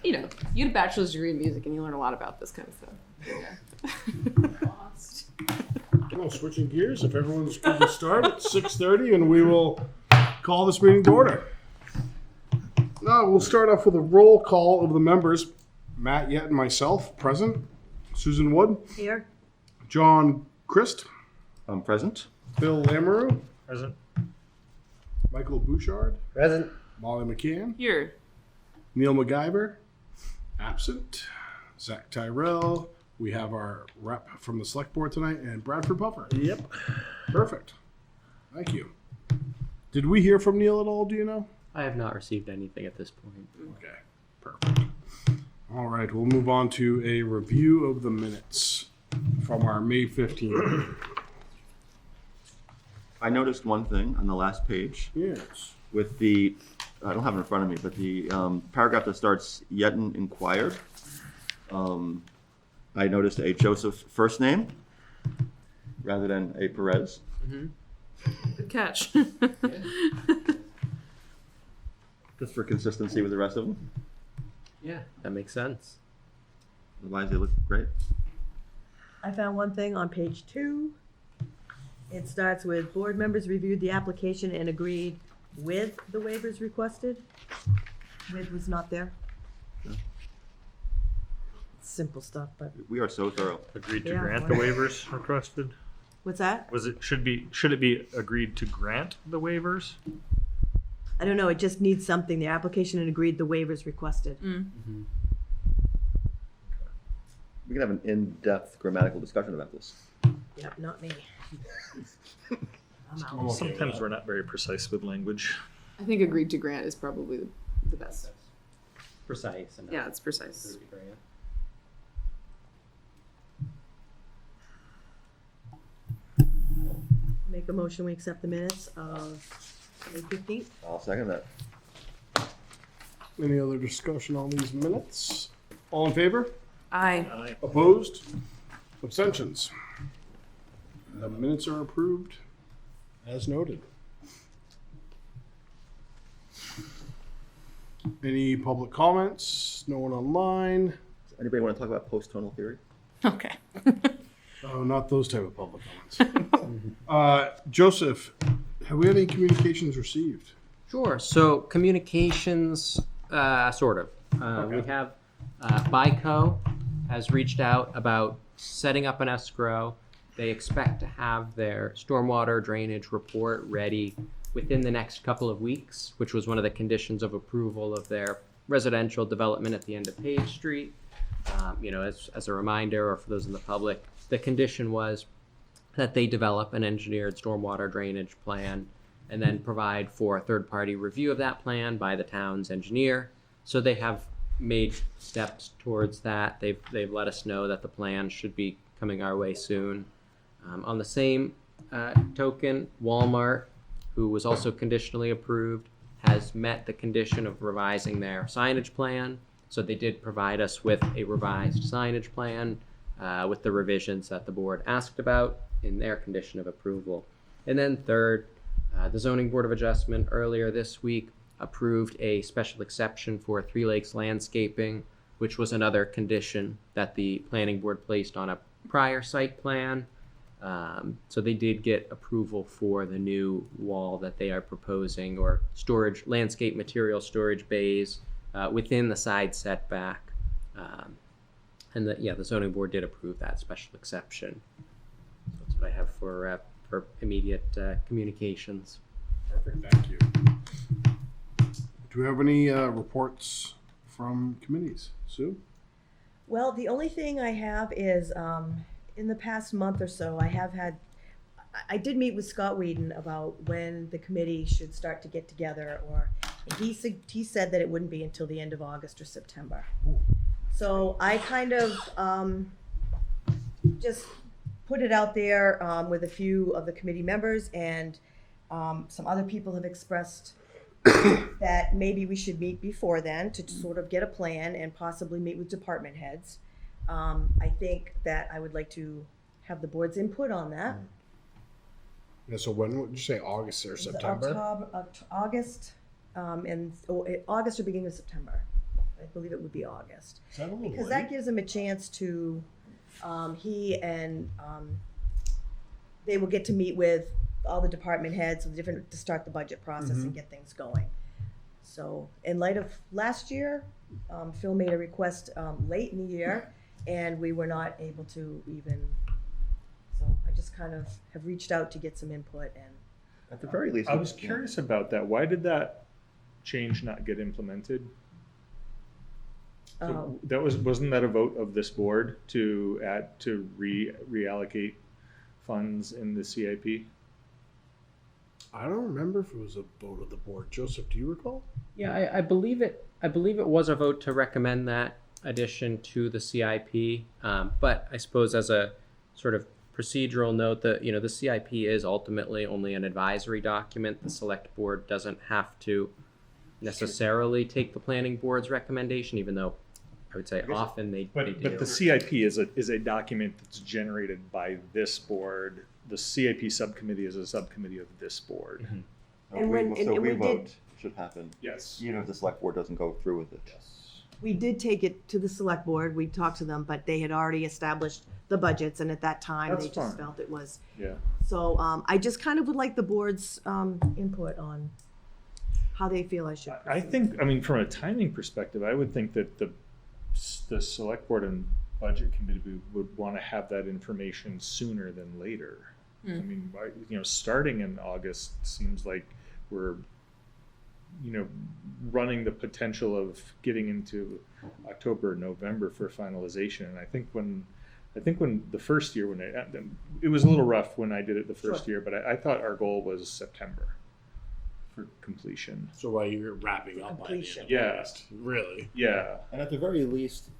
You know, you get a bachelor's degree in music and you learn a lot about this kind of stuff. Well, switching gears, if everyone's good to start at 6:30, and we will call this meeting to order. Now, we'll start off with a roll call of the members. Matt Yett and myself, present. Susan Wood. Here. John Christ. I'm present. Bill Lamoureux. Present. Michael Bouchard. Present. Molly McCann. Here. Neil MacGyver. Absent. Zach Tyrell. We have our rep from the select board tonight, and Bradford Puffer. Yep. Perfect. Thank you. Did we hear from Neil at all, do you know? I have not received anything at this point. Okay, perfect. All right, we'll move on to a review of the minutes from our May 15th. I noticed one thing on the last page Yes. with the, I don't have it in front of me, but the paragraph that starts Yeton inquired. I noticed a Joseph first name rather than a Perez. Good catch. Just for consistency with the rest of them. Yeah, that makes sense. Otherwise, they look great. I found one thing on page 2. It starts with board members reviewed the application and agreed with the waivers requested. With was not there. Yeah. Simple stuff, but We are so thorough. Agreed to Yeah, grant why the not? waivers requested. what's that? Should it be agreed to grant the waivers? I don't know. It just needs something. The application and agreed the waivers requested. We can have an in-depth grammatical discussion about this. Yep, not me. I'm out. Okay. Sometimes we're not very precise with language. I think agreed to grant is probably the best. Precise. And Yeah, it's precise. Make a motion. We accept the minutes of May 15th. I'll second that. Any other discussion on these minutes? All in favor? Aye. Opposed? Abstentions? The minutes are approved as noted. Any public comments? No one online? Anybody want to talk about post-tonal theory? Okay. Oh, not those type of public comments. Joseph, have we had any communications received? Sure. So communications, sort of. Okay. We have BICO has reached out about setting up an escrow. They expect to have their stormwater drainage report ready within the next couple of weeks, which was one of the conditions of approval of their residential development at the end of Page Street. As a reminder, or for those in the public, the condition was that they develop an engineered stormwater drainage plan and then provide for a third-party review of that plan by the town's engineer. So they have made steps towards that. They've let us know that the plan should be coming our way soon. On the same token, Walmart, who was also conditionally approved, has met the condition of revising their signage plan. So they did provide us with a revised signage plan with the revisions that the board asked about in their condition of approval. And then third, the Zoning Board of Adjustment earlier this week approved a special exception for Three Lakes Landscaping, which was another condition that the planning board placed on a prior site plan. So they did get approval for the new wall that they are proposing, or storage, landscape material storage bays within the side setback. And the zoning board did approve that special exception. So that's what I have for immediate communications. Perfect, thank you. Do we have any reports from committees? Sue? Well, the only thing I have is in the past month or so, I did meet with Scott Whedon about when the committee should start to get together, he said that it wouldn't be until the end of August or September. So I kind of just put it out there with a few of the committee members, and some other people have expressed that maybe we should meet before then to sort of get a plan and possibly meet with department heads. I think that I would like to have the board's input on that. Yeah, so when would you say, August or September? August, August or beginning of September. I believe it would be August. Is that a little Because late? that gives him a chance to, he and, they will get to meet with all the department heads, to start the budget process and get things going. So in light of last year, Phil made a request, late in the year, and we were not able to even, so I just kind of have reached out to get some input and. At the very least. I was yeah. curious about that. Why did that change not get implemented? So wasn't that a vote of this board to reallocate funds in the CIP? I don't remember if it was a vote of the board. Joseph, do you recall? Yeah, I believe it. I believe it was a vote to recommend that addition to the CIP. But I suppose as a sort of procedural note, that the CIP is ultimately only an advisory document. The select board doesn't have to necessarily take the planning board's recommendation, even though I would say often they do. But the CIP is a document that's generated by this board. The CIP subcommittee is a subcommittee of this board. Mm-hmm. So And we, when- so and we we vote did- should happen, Yes. even if the select board doesn't go through with it. We did take it to the select board, we talked to them, but they had already established the budgets, and at that time, That's they just fine. felt it was. Yeah. So, I just kind of would like the board's, input on how they feel I should. I think, I mean, from a timing perspective, I would think that the select board and budget committee would want to have that information sooner than later. I mean, starting in August seems like we're, running the potential of getting into October, November for finalization. And I think when the first year, it was a little rough when I did it the first Sure. year, but I thought our goal was September for completion. So while you're wrapping up by the end Completion. of Yeah. August. Really? Yeah. And at the very least,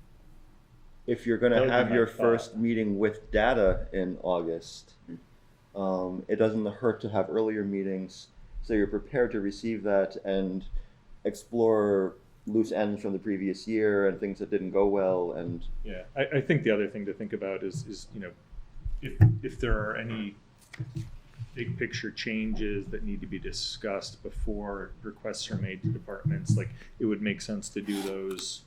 if you're going That to would be have my your thought. first meeting with data in August, it doesn't hurt to have earlier meetings so you're prepared to receive that and explore loose ends from the previous year and things that didn't go well. And Yeah, I think the other thing to think about is if there are any big picture changes that need to be discussed before requests are made to departments, like it would make sense to do those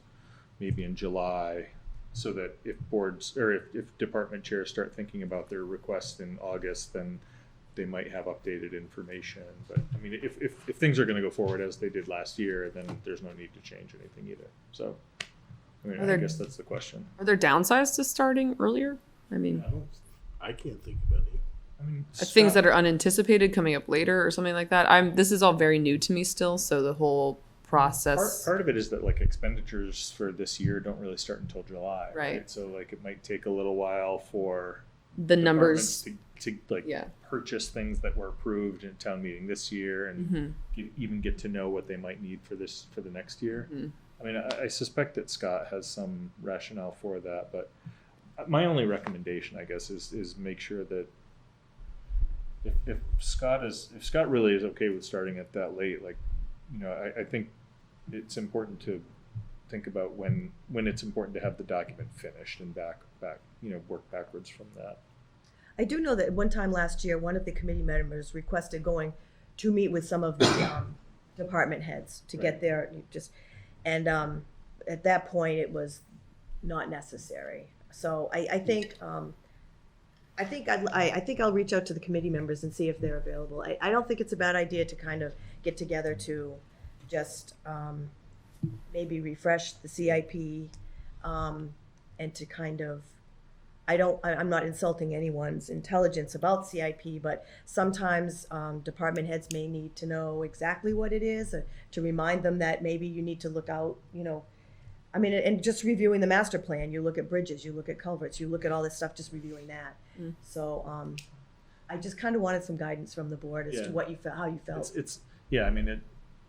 maybe in July, so that if boards or if department chairs start thinking about their requests in August, then they might have updated information. But I mean, if things are going to go forward as they did last year, then there's no need to change anything either. So, I mean, Are I there- guess that's the question. Are there downsides to starting earlier? I mean, I can't think of any. I mean, things that are unanticipated coming up later or something like that. This is all very new to me still, so the whole process. Part of it is that like expenditures for this year don't really start until July, Right. So like it might take a little while for The numbers. departments to like Yeah. purchase things that were approved in town meeting this year and even get to know what they might need for the next year. I mean, I suspect that Scott has some rationale for that, but my only recommendation, I guess, is make sure that if Scott really is okay with starting it that late, like, I think it's important to think about when it's important to have the document finished and back work backwards from that. I do know that at one time last year, one of the committee members requested going to meet with some of the department heads to get their and at that point it was not necessary. So I think I'll reach out to the committee members and see if they're available. I don't think it's a bad idea to kind of get together to just maybe refresh the CIP and to kind of. I'm not insulting anyone's intelligence about CIP, but sometimes department heads may need to know exactly what it is to remind them that maybe you need to look out, I mean, and just reviewing the master plan, you look at bridges, you look at culverts, you look at all this stuff, just reviewing that. So I just kind of wanted some guidance from the board as to what you felt, how you felt.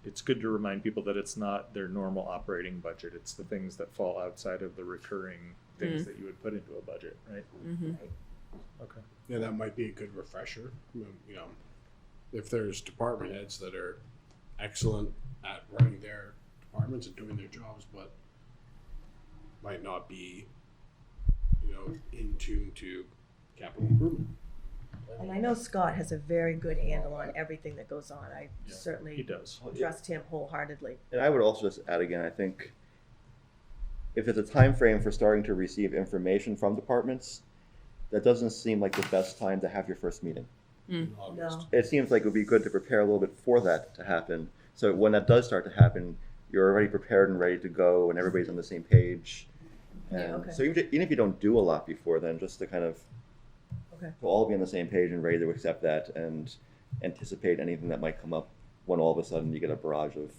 It's good to remind people that it's not their normal operating budget. It's the things that fall outside of the recurring things that you would put into a budget, right? Okay. Yeah, that might be a good refresher. If there's department heads that are excellent at running their departments and doing their jobs, but might not be, in tune to capital improvement. And I know Scott has a very good handle on everything that goes on. I He certainly does. trust him wholeheartedly. I would also just add again, I think if it's a time frame for starting to receive information from departments, that doesn't seem like the best time to have your first meeting. in August. No. It seems like it would be good to prepare a little bit for that to happen. So when that does start to happen, you're already prepared and ready to go, and everybody's on the same page. And Yeah, okay. so even if you don't do a lot before then, just to kind of Okay. to all be on the same page and ready to accept that and anticipate anything that might come up when all of a sudden you get a barrage of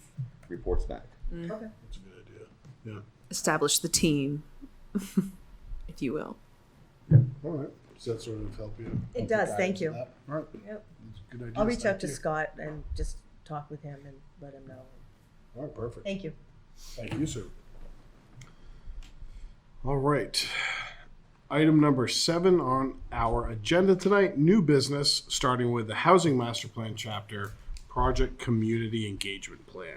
reports back. Okay. That's a good idea. Yeah. Establish the team, if you will. All right. Does that sort of help you? It help does, guide thank to you. that? All right. Yep. That's a good idea. I'll reach out Thank to you. Scott and just talk with him and let him know. All right, perfect. Thank you. Thank you, Sue. All right. Item number 7 on our agenda tonight, new business, starting with the Housing Master Plan Chapter, Project Community Engagement Plan.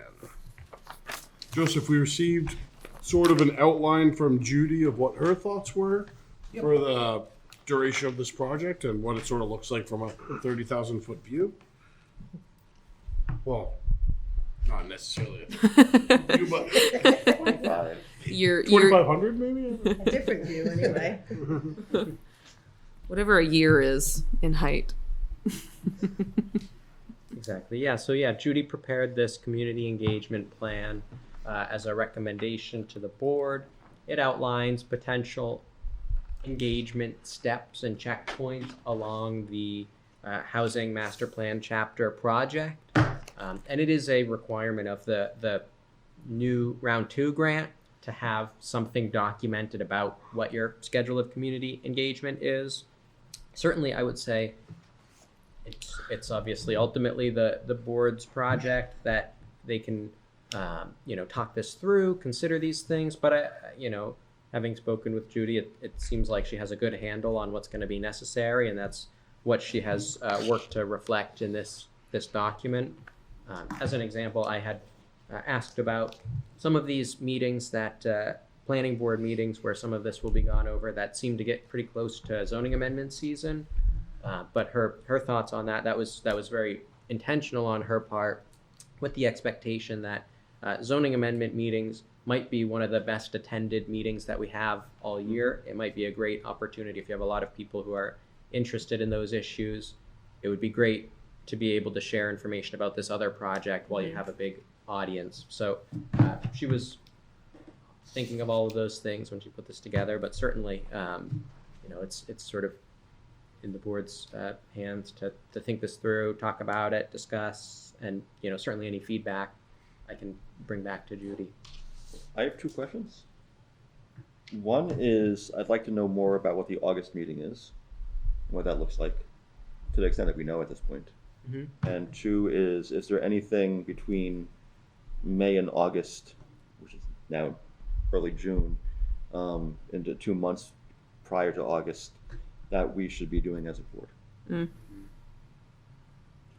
Joseph, we received sort of an outline from Judy of what her thoughts were for the duration of this project and what it sort of looks like from a 30,000 foot view. Well, not necessarily a view, but 25. You're 2,500 maybe? A different view, anyway. whatever a year is in height. Exactly. Yeah. So yeah, Judy prepared this community engagement plan as a recommendation to the board. It outlines potential engagement steps and checkpoints along the housing master plan chapter project, and it is a requirement of the new round 2 grant to have something documented about what your schedule of community engagement is. Certainly, I would say it's obviously ultimately the board's project that they can talk this through, consider these things. But having spoken with Judy, it seems like she has a good handle on what's going to be necessary, and that's what she has worked to reflect in this document. As an example, I had asked about some of these meetings that planning board meetings where some of this will be gone over that seem to get pretty close to zoning amendment season. But her thoughts on that was very intentional on her part, with the expectation that zoning amendment meetings might be one of the best attended meetings that we have all year. It might be a great opportunity if you have a lot of people who are interested in those issues. It would be great to be able to share information about this other project while you have a big audience. So she was thinking of all of those things when she put this together, but certainly it's sort of in the board's hands to think this through, talk about it, discuss, and certainly any feedback I can bring back to Judy. I have 2 questions. One is I'd like to know more about what the August meeting is, and what that looks like, to the extent that we know at this point. Mm-hmm. And 2 is there anything between May and August, which is now early June, into 2 months prior to August, that we should be doing as a board? Mm. To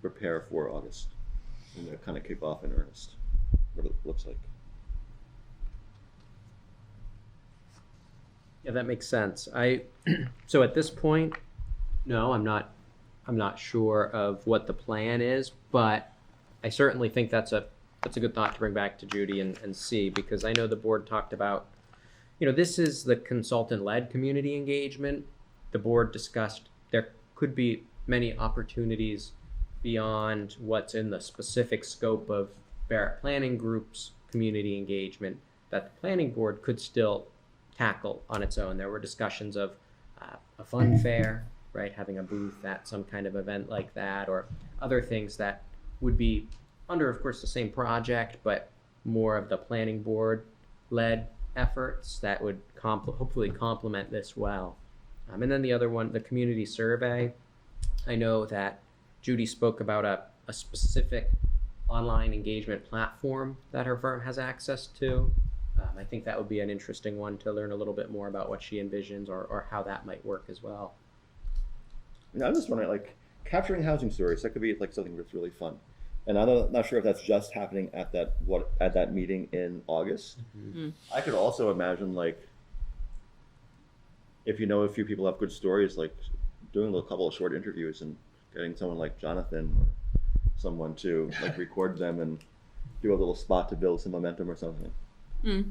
prepare for August and to kind of kick off in earnest, what it looks like. Yeah, that makes sense. So at this point, no, I'm not sure of what the plan is, but I certainly think that's a good thought to bring back to Judy and see, because I know the board talked about, this is the consultant-led community engagement. The board discussed there could be many opportunities beyond what's in the specific scope of Barrett Planning Group's community engagement that the planning board could still tackle on its own. There were discussions of a fun fair, right, having a booth at some kind of event like that, or other things that would be under, of course, the same project, but more of the planning board led efforts that would hopefully complement this well. And then the other one, the community survey. I know that Judy spoke about a specific online engagement platform that her firm has access to. I think that would be an interesting one to learn a little bit more about what she envisions or how that might work as well. I'm just wondering, like, capturing housing stories, that could be like something that's really fun. And I'm not sure if that's just happening at that meeting in August. Mm. I could also imagine, like, if a few people have good stories, like doing a couple of short interviews and getting someone like Jonathan or someone to like record them and do a little spot to build some momentum or something. Mm.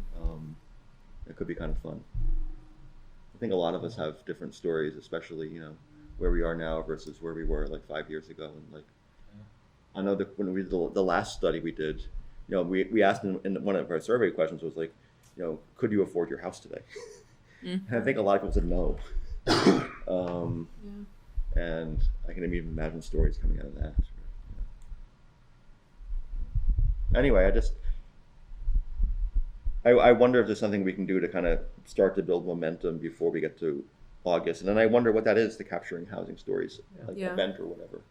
It could be kind of fun. I think a lot of us have different stories, especially, where we are now versus where we were like 5 years ago. And like, I know that when we did the last study we did, we asked in one of our survey questions was like, could you afford your house today? And I think a lot of people said no. And I can even imagine stories coming out of that. Anyway, I wonder if there's something we can do to kind of start to build momentum before we get to August. And then I wonder what that is, the Capturing Housing Stories event or whatever.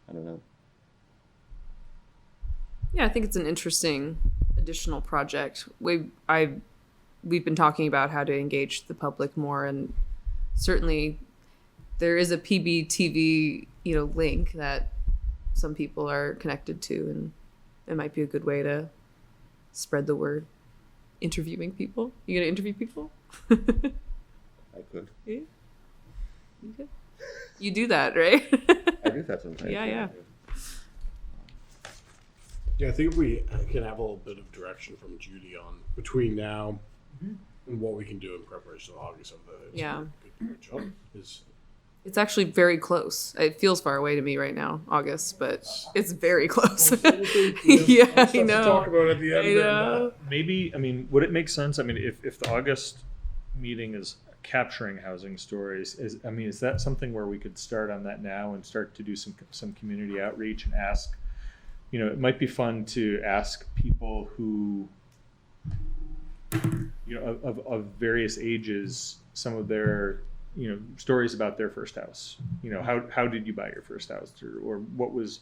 I don't know. Yeah, I think it's an interesting additional project. We've been talking about how to engage the public more, and certainly there is a PBTV, link that some people are connected to, and it might be a good way to spread the word. Interviewing people. You gonna interview people? I could. Yeah. You could. You do that, right? I do that sometimes. Yeah. Yeah, I think we can have a little bit of direction from Judy on between now and what we can do in preparation for August of the. Yeah. It's Is actually very close. It feels far away to me right now, August, but it's very close. Yeah, I know. Talk about at the end. I know. Maybe, would it make sense? If the August meeting is capturing housing stories, is that something where we could start on that now and start to do some community outreach and ask, it might be fun to ask people who, of various ages, some of their, stories about their first house. How did you buy your first house, or what was,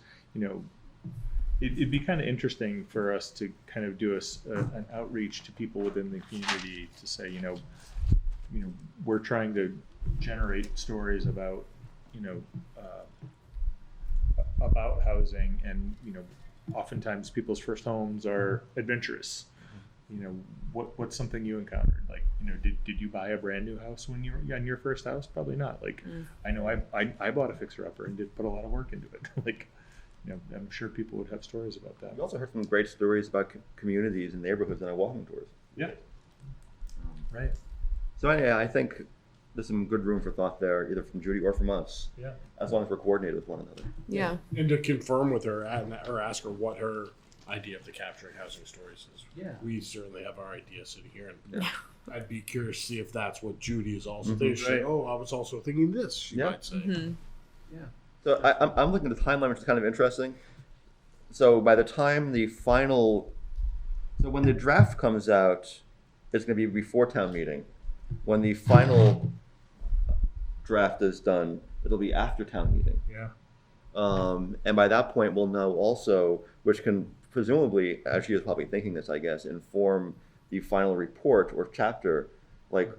it'd be kind of interesting for us to kind of do an outreach to people within the community to say, we're trying to generate stories about, about housing, and oftentimes people's first homes are adventurous. What's something you encountered? Like, did you buy a brand new house when you were on your first house? Probably not. Like, I know I bought a fixer upper and did put a lot of work into it. Like, I'm sure people would have stories about that. We also heard some great stories about communities and neighborhoods on our walking tours. Yeah. Right. So anyway, I think there's some good room for thought there, either from Judy or from us. Yeah. As long as we're coordinated with one another. Yeah. And to confirm with her or ask her what her idea of the Capturing Housing Stories is. Yeah. We certainly have our idea sitting here, and Yeah. I'd be curious to see if that's what Judy is also Mhm. thinking. She'd say, Right. oh, I was also thinking this, she Yeah. might say. Mm-hmm. So I'm looking at the timeline, which is kind of interesting. So by the time when the draft comes out, it's going to be before town meeting. When the final draft is done, it'll be after town meeting. Yeah. And by that point, we'll know also, which can presumably, as she is probably thinking this, I guess, inform the final report or chapter, like,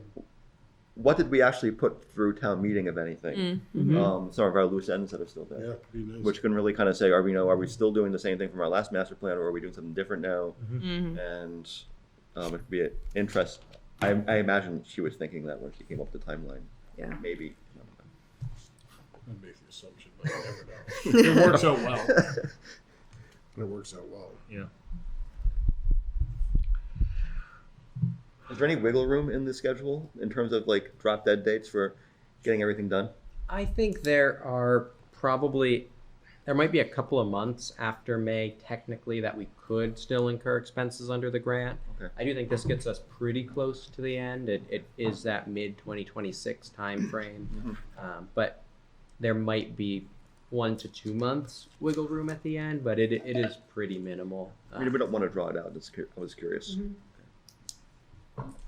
what did we actually put through town meeting, if anything? Mm-hmm. Some of our loose ends that are still there. Yeah, pretty nice. Which can really kind of say, are we still doing the same thing from our last master plan, or are we doing something different now? Mm-hmm. And it could be an interest. I imagine she was thinking that when she came up with the timeline. Yeah. Maybe. I'd make the assumption, but you never know. It works out well. It works out well. Yeah. Is there any wiggle room in the schedule in terms of like drop dead dates for getting everything done? I think there might be a couple of months after May technically that we could still incur expenses under the grant. Okay. I do think this gets us pretty close to the end. It is that mid 2026 time frame, but there might be 1 to 2 months wiggle room at the end, but it is pretty minimal. We don't want to draw it out. I was curious.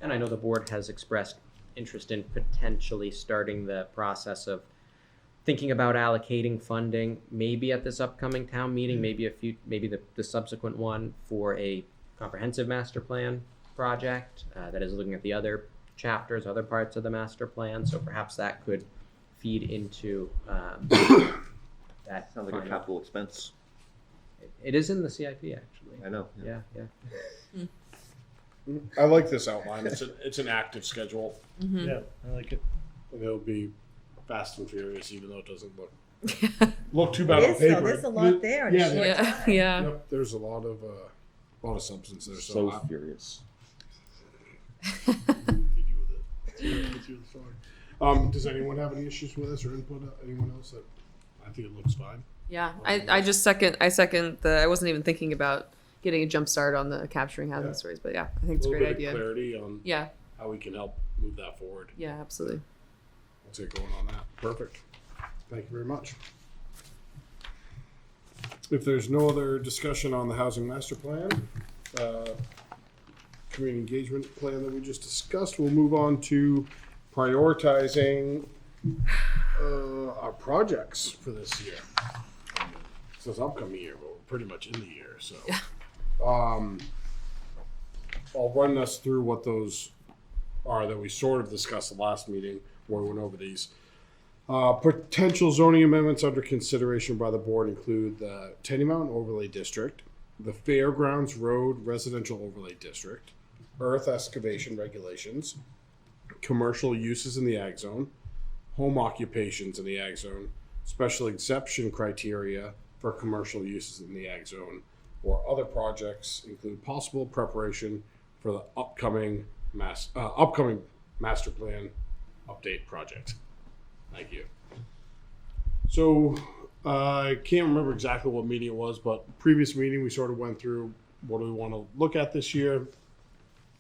And I know the board has expressed interest in potentially starting the process of thinking about allocating funding, maybe at this upcoming town meeting, maybe the subsequent one for a comprehensive master plan project that is looking at the other chapters, other parts of the master plan. So perhaps that could feed into that. Sounds like a capital expense. It is in the CIP actually. I know. Yeah. I like this outline. It's an active schedule. Mm-hmm. Yeah, I like it. And it'll be fast and furious, even though it doesn't look too bad It on is, though. paper. There's a lot there in a Yeah, short Yeah. time. Yeah. Yep, there's a lot of substance there. So furious. through the story. Does anyone have any issues with this or input? Anyone else? I think it looks fine. Yeah, I second I wasn't even thinking about getting a jump start on the capturing housing Yeah. stories, but yeah, I think it's A a little great bit idea. of clarity on Yeah, how we can help move that forward. yeah, absolutely. Let's get going on that. Perfect. Thank you very much. If there's no other discussion on the housing master plan, community engagement plan that we just discussed, we'll move on to prioritizing our projects for this year. So it's upcoming year, but we're pretty much in the year. So I'll run us through what those are that we sort of discussed the last meeting where we went over these. Potential zoning amendments under consideration by the board include the Tenny Mountain Overlay District, the Fairgrounds Road Residential Overlay District, earth excavation regulations, commercial uses in the ag zone, home occupations in the ag zone, special exception criteria for commercial uses in the ag zone, or other projects include possible preparation for the upcoming master plan update project. Thank you. So I can't remember exactly what meeting it was, but previous meeting we sort of went through what do we want to look at this year.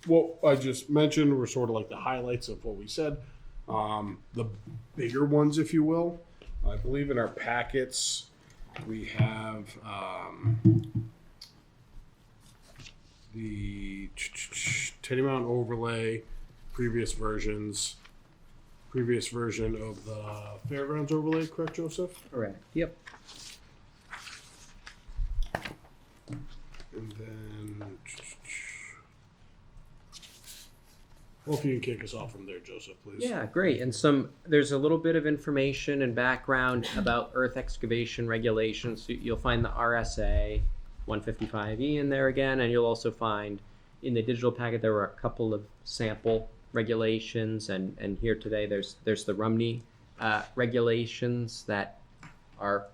What I just mentioned were sort of like the highlights of what we said. The bigger ones, if you will. I believe in our packets we have the Teddy Mountain overlay, previous version of the Fairgrounds overlay, correct, Joseph? Correct. Yep. And then, well, if you can kick us off from there, Joseph, please. Yeah, great. And there's a little bit of information and background about earth excavation regulations. So you'll find the RSA 155E in there again, and you'll also find in the digital packet there were a couple of sample regulations, and here today there's the Rumney regulations that are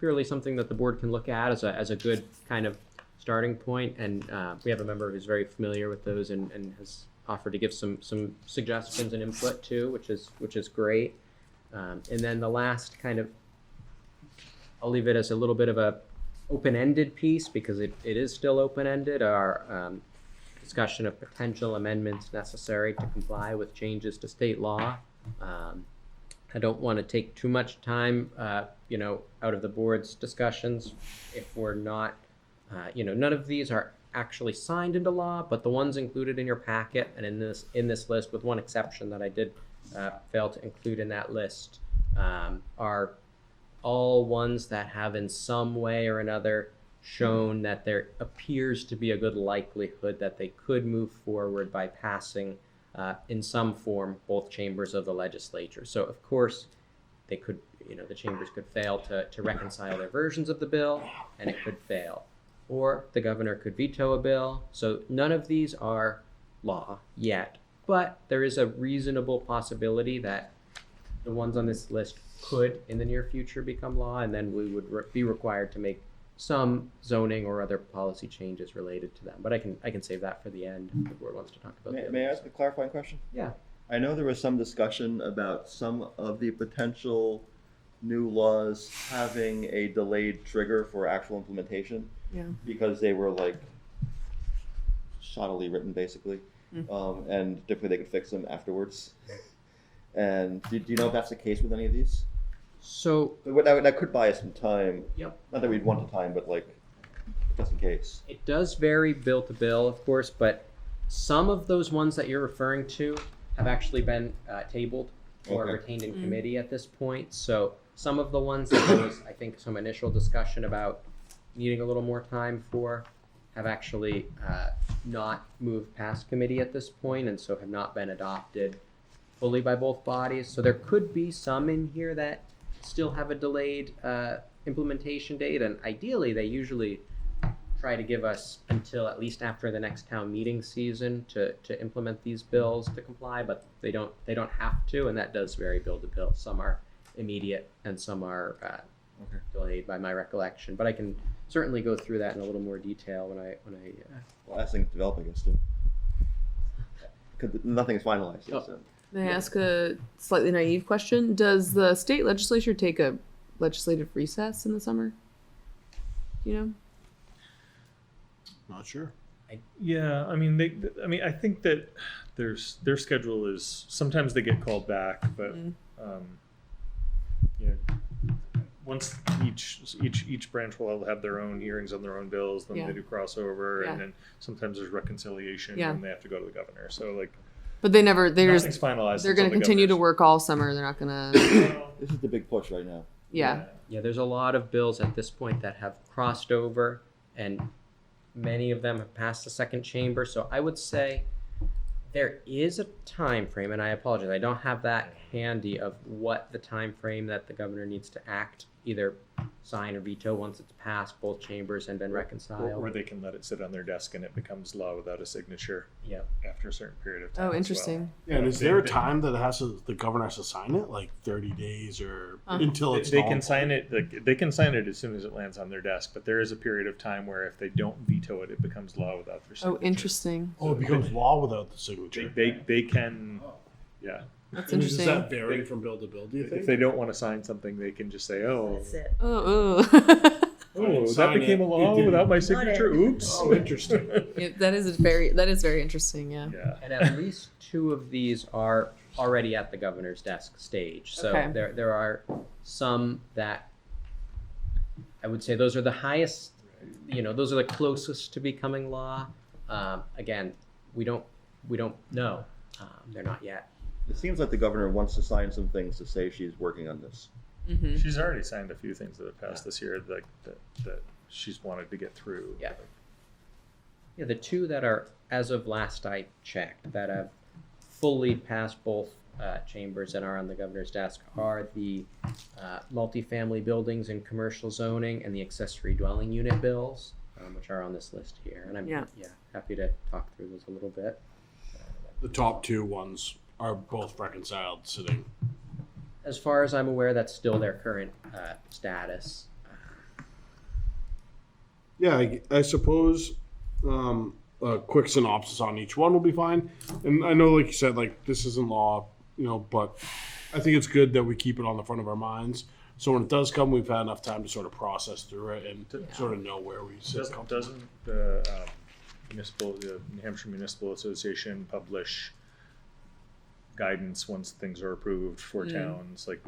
purely something that the board can look at as a good kind of starting point. And we have a member who's very familiar with those and has offered to give some suggestions and input too, which is great. And then the last kind of, I'll leave it as a little bit of a open-ended piece because it is still open-ended. Our discussion of potential amendments necessary to comply with changes to state law. I don't want to take too much time, out of the board's discussions if we're not, none of these are actually signed into law, but the ones included in your packet and in this list, with one exception that I did fail to include in that list, are all ones that have in some way or another shown that there appears to be a good likelihood that they could move forward by passing in some form both chambers of the legislature. So of course they could, the chambers could fail to reconcile their versions of the bill, and it could fail. Or the governor could veto a bill. So none of these are law yet, but there is a reasonable possibility that the ones on this list could in the near future become law, and then we would be required to make some zoning or other policy changes related to them. But I can save that for the end if the board wants to talk about that. May I ask a clarifying question? Yeah. I know there was some discussion about some of the potential new laws having a delayed trigger for actual implementation. Yeah. Because they were like shoddily written, basically, and typically they could fix them afterwards. And do you know if that's the case with any of these? So That could buy us some time. Yep. Not that we'd want the time, but like just in case. it does vary bill to bill, of course, but some of those ones that you're referring to have actually been tabled or Okay. retained in committee at this point. So some of the ones that there was, I think, some initial discussion about needing a little more time for have actually not moved past committee at this point, and so have not been adopted fully by both bodies. So there could be some in here that still have a delayed implementation date, and ideally they usually try to give us until at least after the next town meeting season to implement these bills to comply, but they don't have to, and that does vary bill to bill. Some are immediate and some are delayed by my recollection, but I can certainly go through that in a little more detail when I Well, as things develop, I guess, too. Because nothing's finalized. Oh. So. May I ask a slightly naive question? Does the state legislature take a legislative recess in the summer? You know? Not sure. Yeah, I mean, I think that their schedule is, sometimes they get called back, but, you know, once each branch will have their own hearings on their own bills, then Yeah. they do crossover, Yeah. and then sometimes there's reconciliation, Yeah. and they have to go to the governor. So like, But they're nothing's finalized. they're until going to the continue to governor's- work all summer. They're not going to. This is the big push right now. Yeah. Yeah, there's a lot of bills at this point that have crossed over, and many of them have passed the second chamber. So I would say there is a time frame, and I apologize, I don't have that handy of what the time frame that the governor needs to act, either sign or veto once it's passed both chambers and been reconciled. Or they can let it sit on their desk and it becomes law without a signature Yeah. after a certain period of time. Oh, as well. interesting. Yeah, and is there a time that the governor has to sign it, like 30 days or until They, it's they null can and sign it. They can sign it as soon as it lands on their desk, but there is a period of time where if they don't veto it, it becomes law without their signature. Oh, interesting. void? Oh, it becomes law without the signature. They can, yeah. That's And does interesting. that vary from bill to bill? Do you If think? they don't want to sign something, they can just say, "Oh, That's it. Oh, oh, Sign that became it. a It law didn't. without my signature. Oops." Oh, interesting. yeah, that is very interesting. Yeah. Yeah. And at least two of these are already at the governor's desk stage. So Okay. there are some that I would say those are the highest, those are the closest to becoming law. Again, we don't know. They're not yet. It seems like the governor wants to sign some things to say she's working on this. Mm-hmm. She's already signed a few things that have passed this year, like that she's wanted to get through. Yeah. Yeah, the two that are, as of last I checked, that have fully passed both chambers and are on the governor's desk are the multifamily buildings and commercial zoning and the accessory dwelling unit bills, which are on this list here. And I'm Yeah. happy to talk through those a little bit. The top two ones are both reconciled, sitting. As far as I'm aware, that's still their current status. Yeah, I suppose a quick synopsis on each one will be fine. And I know, like you said, like this isn't law, but I think it's good that we keep it on the front of our minds. So when it does come, we've had enough time to sort of process through it and sort of know where we sit. Doesn't the New Hampshire Municipal Association publish guidance once things are approved for towns? Like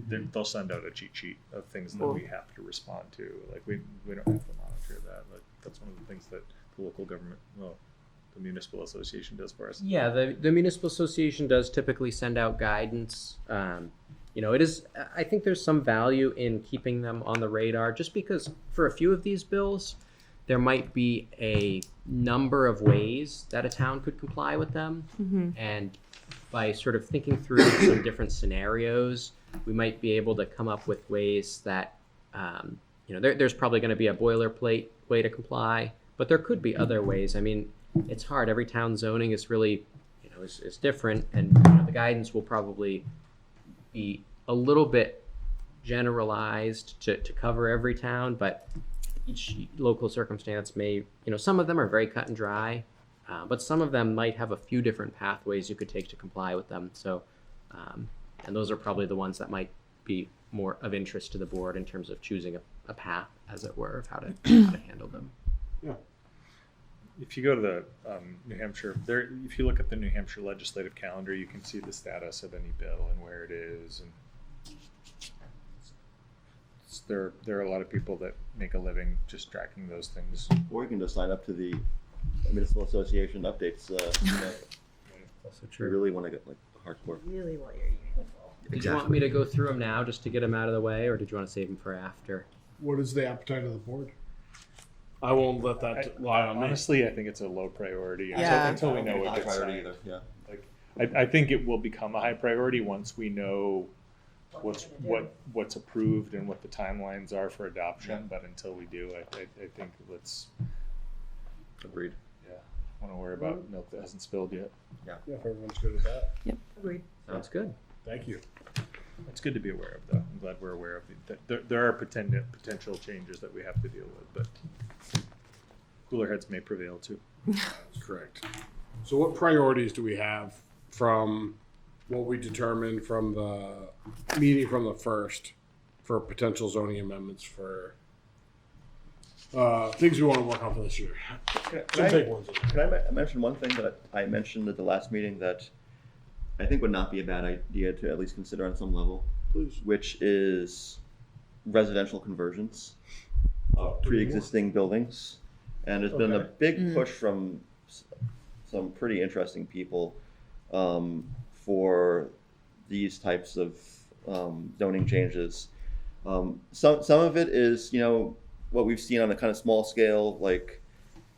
they'll send out a cheat sheet of things that we have to respond to. Like we don't have to monitor that. Like that's one of the things that the local government, the municipal association does for us. Yeah, the municipal association does typically send out guidance. It is. I think there's some value in keeping them on the radar, just because for a few of these bills, there might be a number of ways that a town could comply with them, and by sort of thinking through some different scenarios, we might be able to come up with ways that, there's probably going to be a boilerplate way to comply, but there could be other ways. I mean, it's hard. Every town zoning is really, is different, and the guidance will probably be a little bit generalized to cover every town, but each local circumstance may, some of them are very cut and dry, but some of them might have a few different pathways you could take to comply with them. So, and those are probably the ones that might be more of interest to the board in terms of choosing a path, as it were, of how to handle them. Yeah. If you go to the New Hampshire, if you look at the New Hampshire legislative calendar, you can see the status of any bill and where it is. And there are a lot of people that make a living just tracking those things. Or you can just sign up to the municipal association updates. Also If you really want to get like hardcore. Really want your email full. Did you want me to go through them now just to get them out of the way, or did you want to save them for after? What is the appetite of the board? I won't let that lie on me. Honestly, I think it's a low priority Yeah. until we know Not what high gets priority signed. either. Yeah. Like, I think it will become a high priority once we know what's approved and what the timelines are for adoption. But until we do, I think let's Agreed. want to worry about milk that hasn't spilled yet. Yeah, if everyone's good with that. Agreed. Sounds good. Thank you. It's good to be aware of, though. I'm glad we're aware of that. There are potential changes that we have to deal with, but cooler heads may prevail too. That's correct. So what priorities do we have from what we determined from the meeting from the first for potential zoning amendments for things we want to work on for this year. Some big ones. Can I mention one thing that I mentioned at the last meeting that I think would not be a bad idea to at least consider on some level, Please. which is residential conversions of pre-existing buildings. And there's been a big push from some pretty interesting people for these types of zoning changes. Some of it is, what we've seen on a kind of small scale, like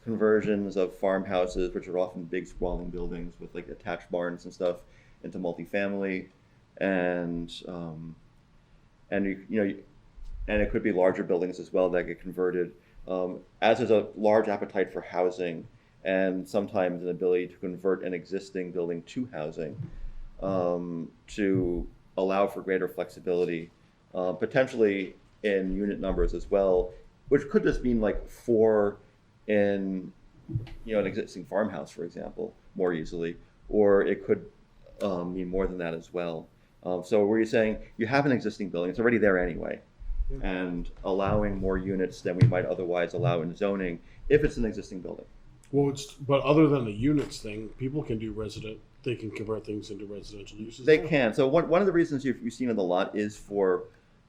conversions of farmhouses, which are often big sprawling buildings with like attached barns and stuff, into multifamily, and it could be larger buildings as well that get converted. As there's a large appetite for housing, and sometimes an ability to convert an existing building to housing, to allow for greater flexibility, potentially in unit numbers as well, which could just mean like 4 in an existing farmhouse, for example, more easily, or it could mean more than that as well. So where you're saying you have an existing building, it's already there anyway, and allowing more units than we might otherwise allow in zoning if it's an existing building. Well, but other than the units thing, people can do they can convert things into residential uses. They now. can. So one of the reasons you've seen it a lot is for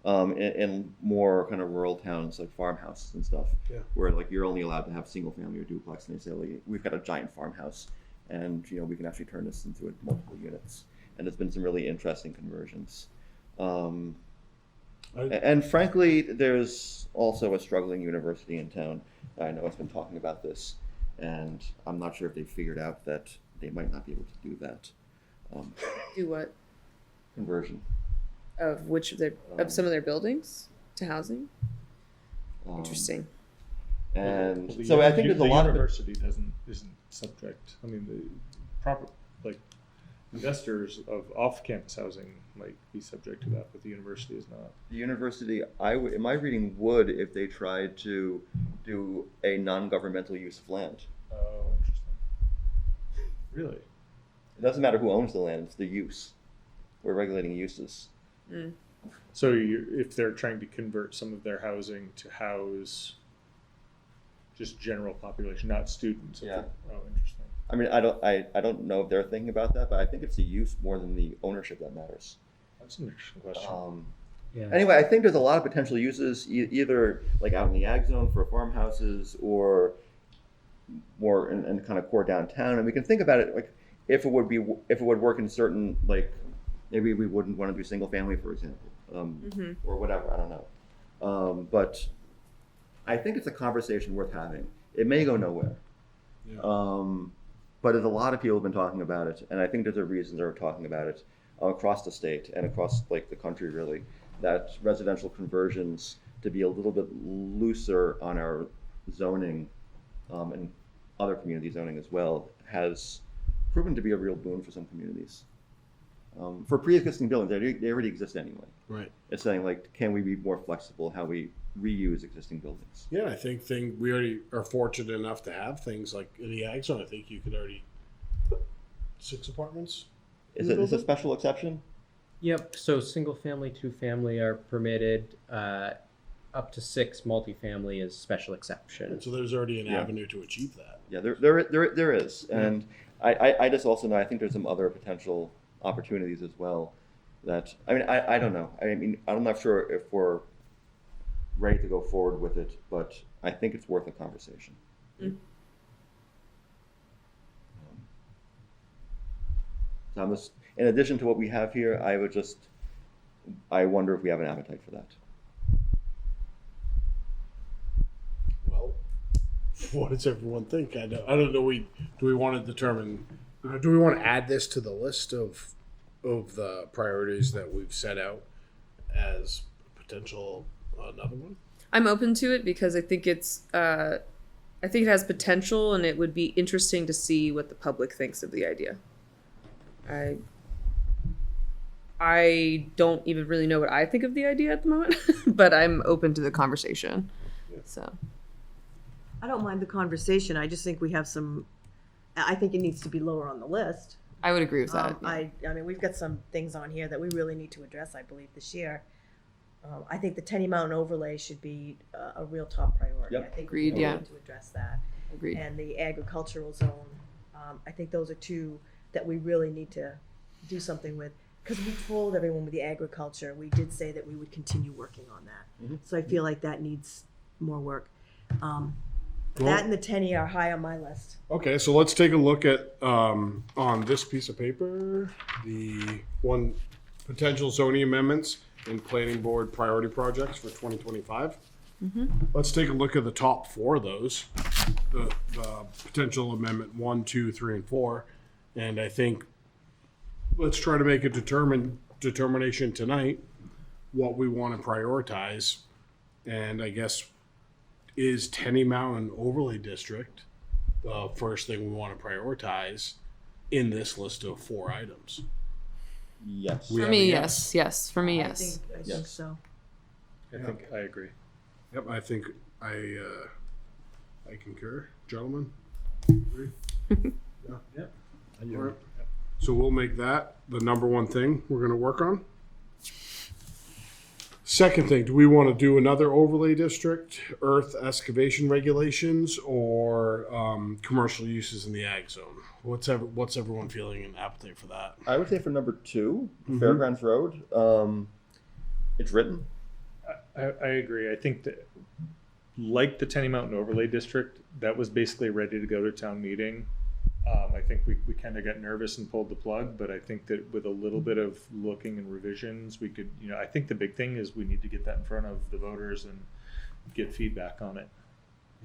in more kind of rural towns like farmhouses and stuff, where like you're only allowed to have single family or duplex, and they say, like, we've got a giant farmhouse, and we can actually turn this into multiple units. And there's been some really interesting conversions. And frankly, there's also a struggling university in town. I know it's been talking about this, and I'm not sure if they figured out that they might not be able to do that. Do what? Conversion. Of some of their buildings to housing? Interesting. And Well, so I think there's a lot of university isn't subject. I mean, the proper investors of off-campus housing might be subject to that, but the university is not. the university. In my reading, would if they tried to do a non-governmental use of land. Oh, interesting. Really? It doesn't matter who owns the land; it's the use. We're regulating uses. So if they're trying to convert some of their housing to house just general population, not students. Yeah. Oh, interesting. I mean, I don't know if they're thinking about that, but I think it's the use more than the ownership that matters. That's an interesting question. Yeah. Anyway, I think there's a lot of potential uses, either like out in the ag zone for farmhouses, or more in kind of core downtown. And we can think about it like if it would work in certain, like maybe we wouldn't want to do single family, for example, or whatever. I don't know. But I think it's a conversation worth having. It may go nowhere. Yeah. But there's a lot of people have been talking about it, and I think there's a reason they're talking about it across the state and across like the country, really, that residential conversions to be a little bit looser on our zoning and other community zoning as well has proven to be a real boon for some communities. For pre-existing buildings, they already exist anyway. Right. It's saying like, can we be more flexible how we reuse existing buildings? Yeah, I think we already are fortunate enough to have things like in the ag zone. I think you could already put 6 apartments. Is it a special exception? Yep. So single family, 2-family are permitted. Up to 6 multifamily is special exception. And so there's already an avenue to achieve that. Yeah, there is, and I just also know I think there's some other potential opportunities as well. That I don't know. I'm not sure if we're ready to go forward with it, but I think it's worth a conversation. So I'm just, in addition to what we have here, I wonder if we have an appetite for that. Well, what does everyone think? I don't know. Do we want to determine? Do we want to add this to the list of the priorities that we've set out as potential another one? I'm open to it because I think it has potential, and it would be interesting to see what the public thinks of the idea. I don't even really know what I think of the idea at the moment, but I'm open to the conversation. So I don't mind the conversation. I just think we have I think it needs to be lower on the list. I would agree with that. yeah. I mean, we've got some things on here that we really need to address, I believe, this year. I think the Tenny Mountain overlay should be a real top priority. Yep. I think Agreed, we really yeah. need to address that. Agreed. And the agricultural zone, I think those are two that we really need to do something with. Because we told everyone with the agriculture, we did say that we would continue working on that. Mhm. So I feel like that needs more work. Well- That and the Tenny are high on my list. Okay, so let's take a look at, on this piece of paper, the one potential zoning amendments and planning board priority projects for 2025. Let's take a look at the top four of those, the potential amendment 1, 2, 3, and 4. And I think let's try to make a determination tonight what we want to prioritize. And I guess, is Tenny Mountain Overlay District the first thing we want to prioritize in this list of 4 items? Yes. We For have me, a yes. Yes. For me, yes. I think Yes. so. I think I agree. Yep, I think I concur, gentlemen. Agree? Yeah. I do. All right. So we'll make that the number one thing we're going to work on. Second thing, do we want to do another overlay district, earth excavation regulations, or commercial uses in the ag zone? What's everyone feeling an appetite for that? I would say for number 2, Fairgrounds Road, it's written. I agree. I think that, like the Tenny Mountain Overlay District, that was basically ready to go to town meeting. I think we kind of got nervous and pulled the plug, but I think that with a little bit of looking and revisions, we could, I think the big thing is we need to get that in front of the voters and get feedback on it.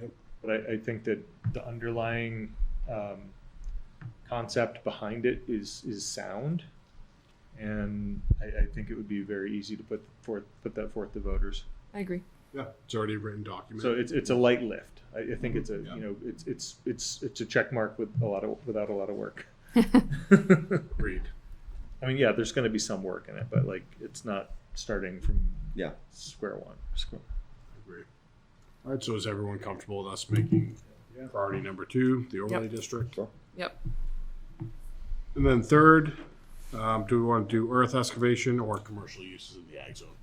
Yep. But I think that the underlying concept behind it is sound, and I think it would be very easy to put that forth to voters. I agree. Yeah, it's already a written document. So it's a light lift. I think it's a Yeah. it's a check mark without a lot of work. Agreed. I mean, yeah, there's going to be some work in it, but like it's not starting from Yeah. square one. Agreed. All right, so is everyone comfortable with us making priority number 2, the overlay district? Sure. Yep. And then third, do we want to do earth excavation or commercial uses in the ag zone?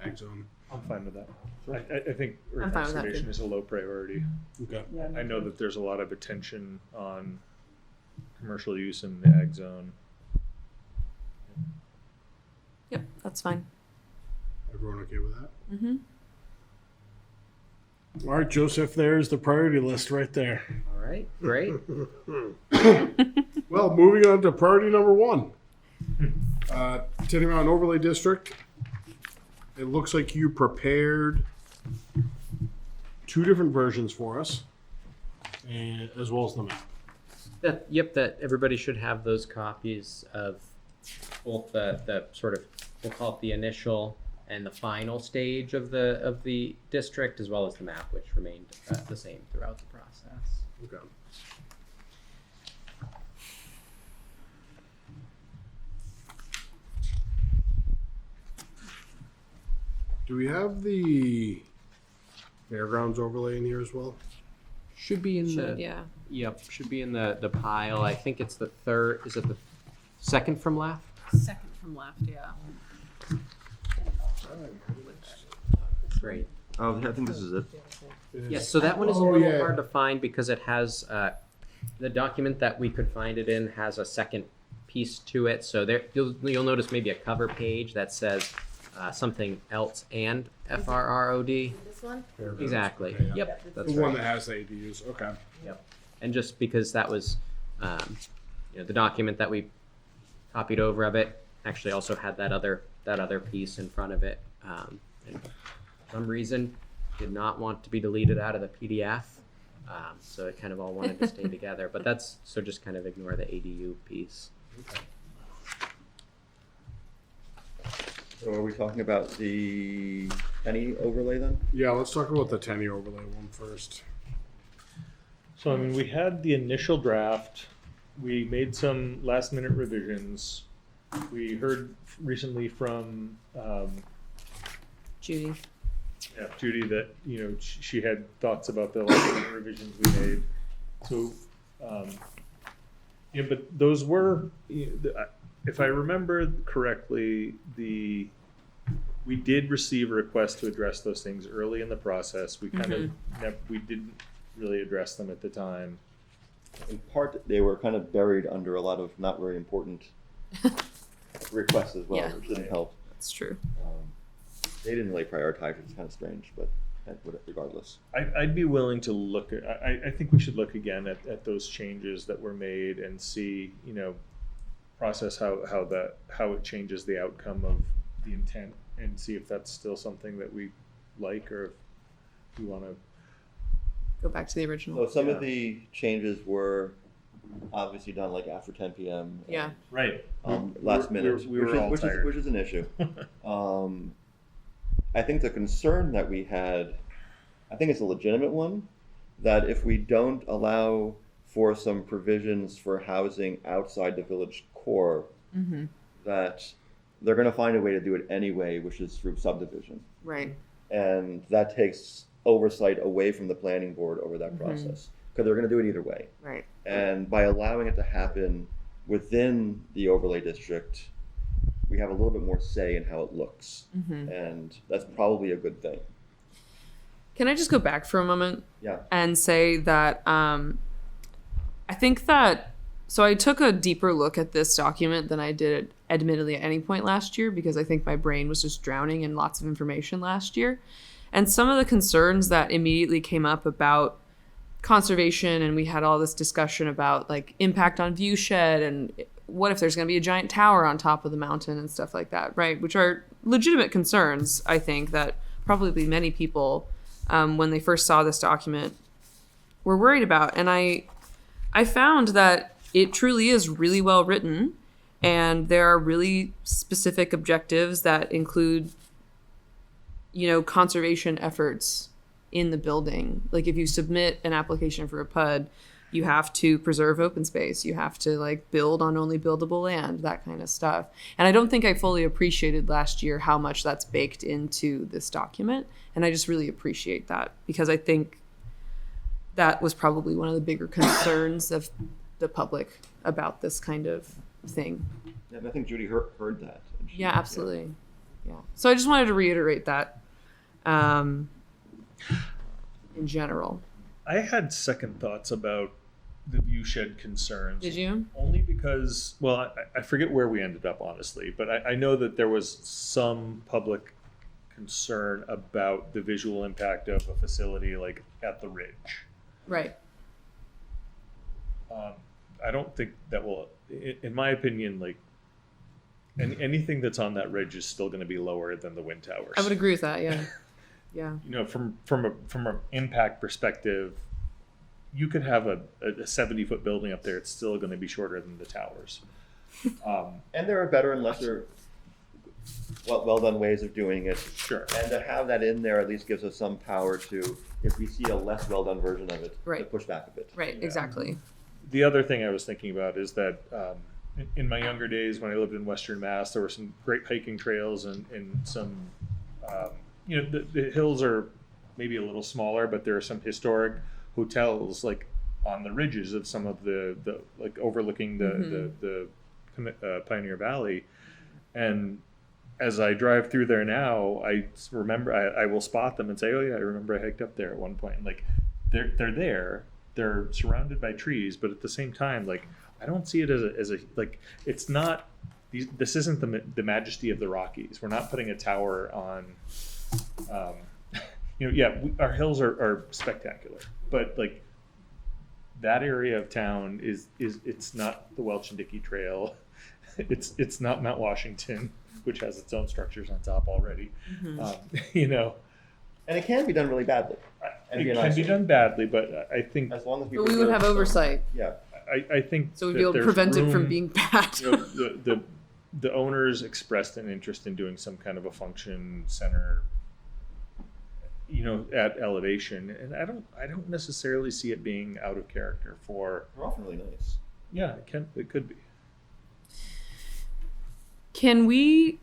Ag zone. I'm fine with that. I think I'm earth fine with that, excavation too. is a low priority. Okay. I know that there's a lot of attention on commercial use in the ag zone. Yep. That's fine. Everyone okay with that? Mm-hmm. All right, Joseph, there's the priority list right there. All right, great. Well, moving on to priority number 1. Tenny Mountain Overlay District. It looks like you prepared 2 different versions for us, and as well as the map. That everybody should have those copies of both the sort of, we'll call it the initial and the final stage of the district, as well as the map, which remained the same throughout the process. Okay. Do we have the fairgrounds overlay in here as well? Should be in the Yeah. Yep, should be in the pile. I think it's the third. Is it the second from left? Second from left. Yeah. Great. Oh, I think this is it. Yes, so that one is a Oh, little yeah. hard to find because it has the document that we could find it in has a second piece to it. So there, you'll notice maybe a cover page that says something else and FRROD. This one? Fairgrounds. Exactly. Okay, yeah. Yep, that's The one right. that has the ADUs. Okay. Yep. And just because that was, the document that we copied over of it actually also had that other piece in front of it. And for some reason, did not want to be deleted out of the PDF. So it kind of all wanted to stay together. But so just kind of ignore the ADU piece. So are we talking about the Tenny overlay then? Yeah, let's talk about the Tenny overlay one first. So I mean, we had the initial draft. We made some last minute revisions. We heard recently from Judy. Judy that she had thoughts about the last minute revisions we made. So Yeah, but those were, if I remember correctly, we did receive a request to address those things early in the process. We kind of, we didn't really address them at the time. In part, they were kind of buried under a lot of not very important requests as well, Yeah. which didn't help. That's true. They didn't really prioritize, which is kind of strange, but regardless. I'd be willing to look at, I think we should look again at those changes that were made and see, process how it changes the outcome of the intent, and see if that's still something that we like, or if we want to. Go back to the original. So some of the changes were obviously done like after 10 p.m. and, Yeah. Right. Last We minute, were all tired. which is an issue. I think the concern that we had, I think it's a legitimate one, that if we don't allow for some provisions for housing outside the village core, that they're going to find a way to do it anyway, which is through subdivision. Right. And that takes oversight away from the planning board over that process, because they're going to do it either way. Right. And by allowing it to happen within the overlay district, we have a little bit more say in how it looks. And that's probably a good thing. Can I just go back for a moment? Yeah. And say that I think that, so I took a deeper look at this document than I did admittedly at any point last year, because I think my brain was just drowning in lots of information last year. And some of the concerns that immediately came up about conservation, and we had all this discussion about like impact on view shed, and what if there's going to be a giant tower on top of the mountain and stuff like that, right? Which are legitimate concerns, I think, that probably many people, when they first saw this document, were worried about. And I found that it truly is really well written, and there are really specific objectives that include, conservation efforts in the building. Like if you submit an application for a PUD, you have to preserve open space. You have to like build on only buildable land, that kind of stuff. And I don't think I fully appreciated last year how much that's baked into this document. And I just really appreciate that, because I think that was probably one of the bigger concerns of the public about this kind of thing. Yeah, I think Judy heard that. And Yeah, absolutely. Yeah. So I just wanted to reiterate that in general. I had second thoughts about the view shed concerns. Did you? Only because, well, I forget where we ended up, honestly, but I know that there was some public concern about the visual impact of a facility like at the ridge. Right. I don't think that will, in my opinion, like anything that's on that ridge is still going to be lower than the wind towers. I would agree with that. Yeah. Yeah. From an impact perspective, you could have a 70-foot building up there. It's still going to be shorter than the towers. And there are better and lesser well done ways of doing it. Sure. And to have that in there at least gives us some power to, if we see a less well done version of it, to Right. push back a bit. Right. Yeah. Exactly. The other thing I was thinking about is that in my younger days when I lived in Western Mass, there were some great hiking trails and some, the hills are maybe a little smaller, but there are some historic hotels like on the ridges of some of the like overlooking the Pioneer Valley. And as I drive through there now, I remember I will spot them and say, oh yeah, I remember I hiked up there at one point. And like they're there. They're surrounded by trees, but at the same time, like I don't see it as a like it's not. This isn't the majesty of the Rockies. We're not putting a tower on. Our hills are spectacular, but like that area of town is it's not the Welch and Dickey Trail. It's not Mount Washington, which has its own structures on top already. And it can be done really badly. And It can be done badly, but I think As long as we But we would have oversight, Yeah. I think so we'd that be able to there's prevent it from room- being bad. The owners expressed an interest in doing some kind of a function center, at elevation, and I don't necessarily see it being out of character for. They're often really nice. Yeah, it could be. Can we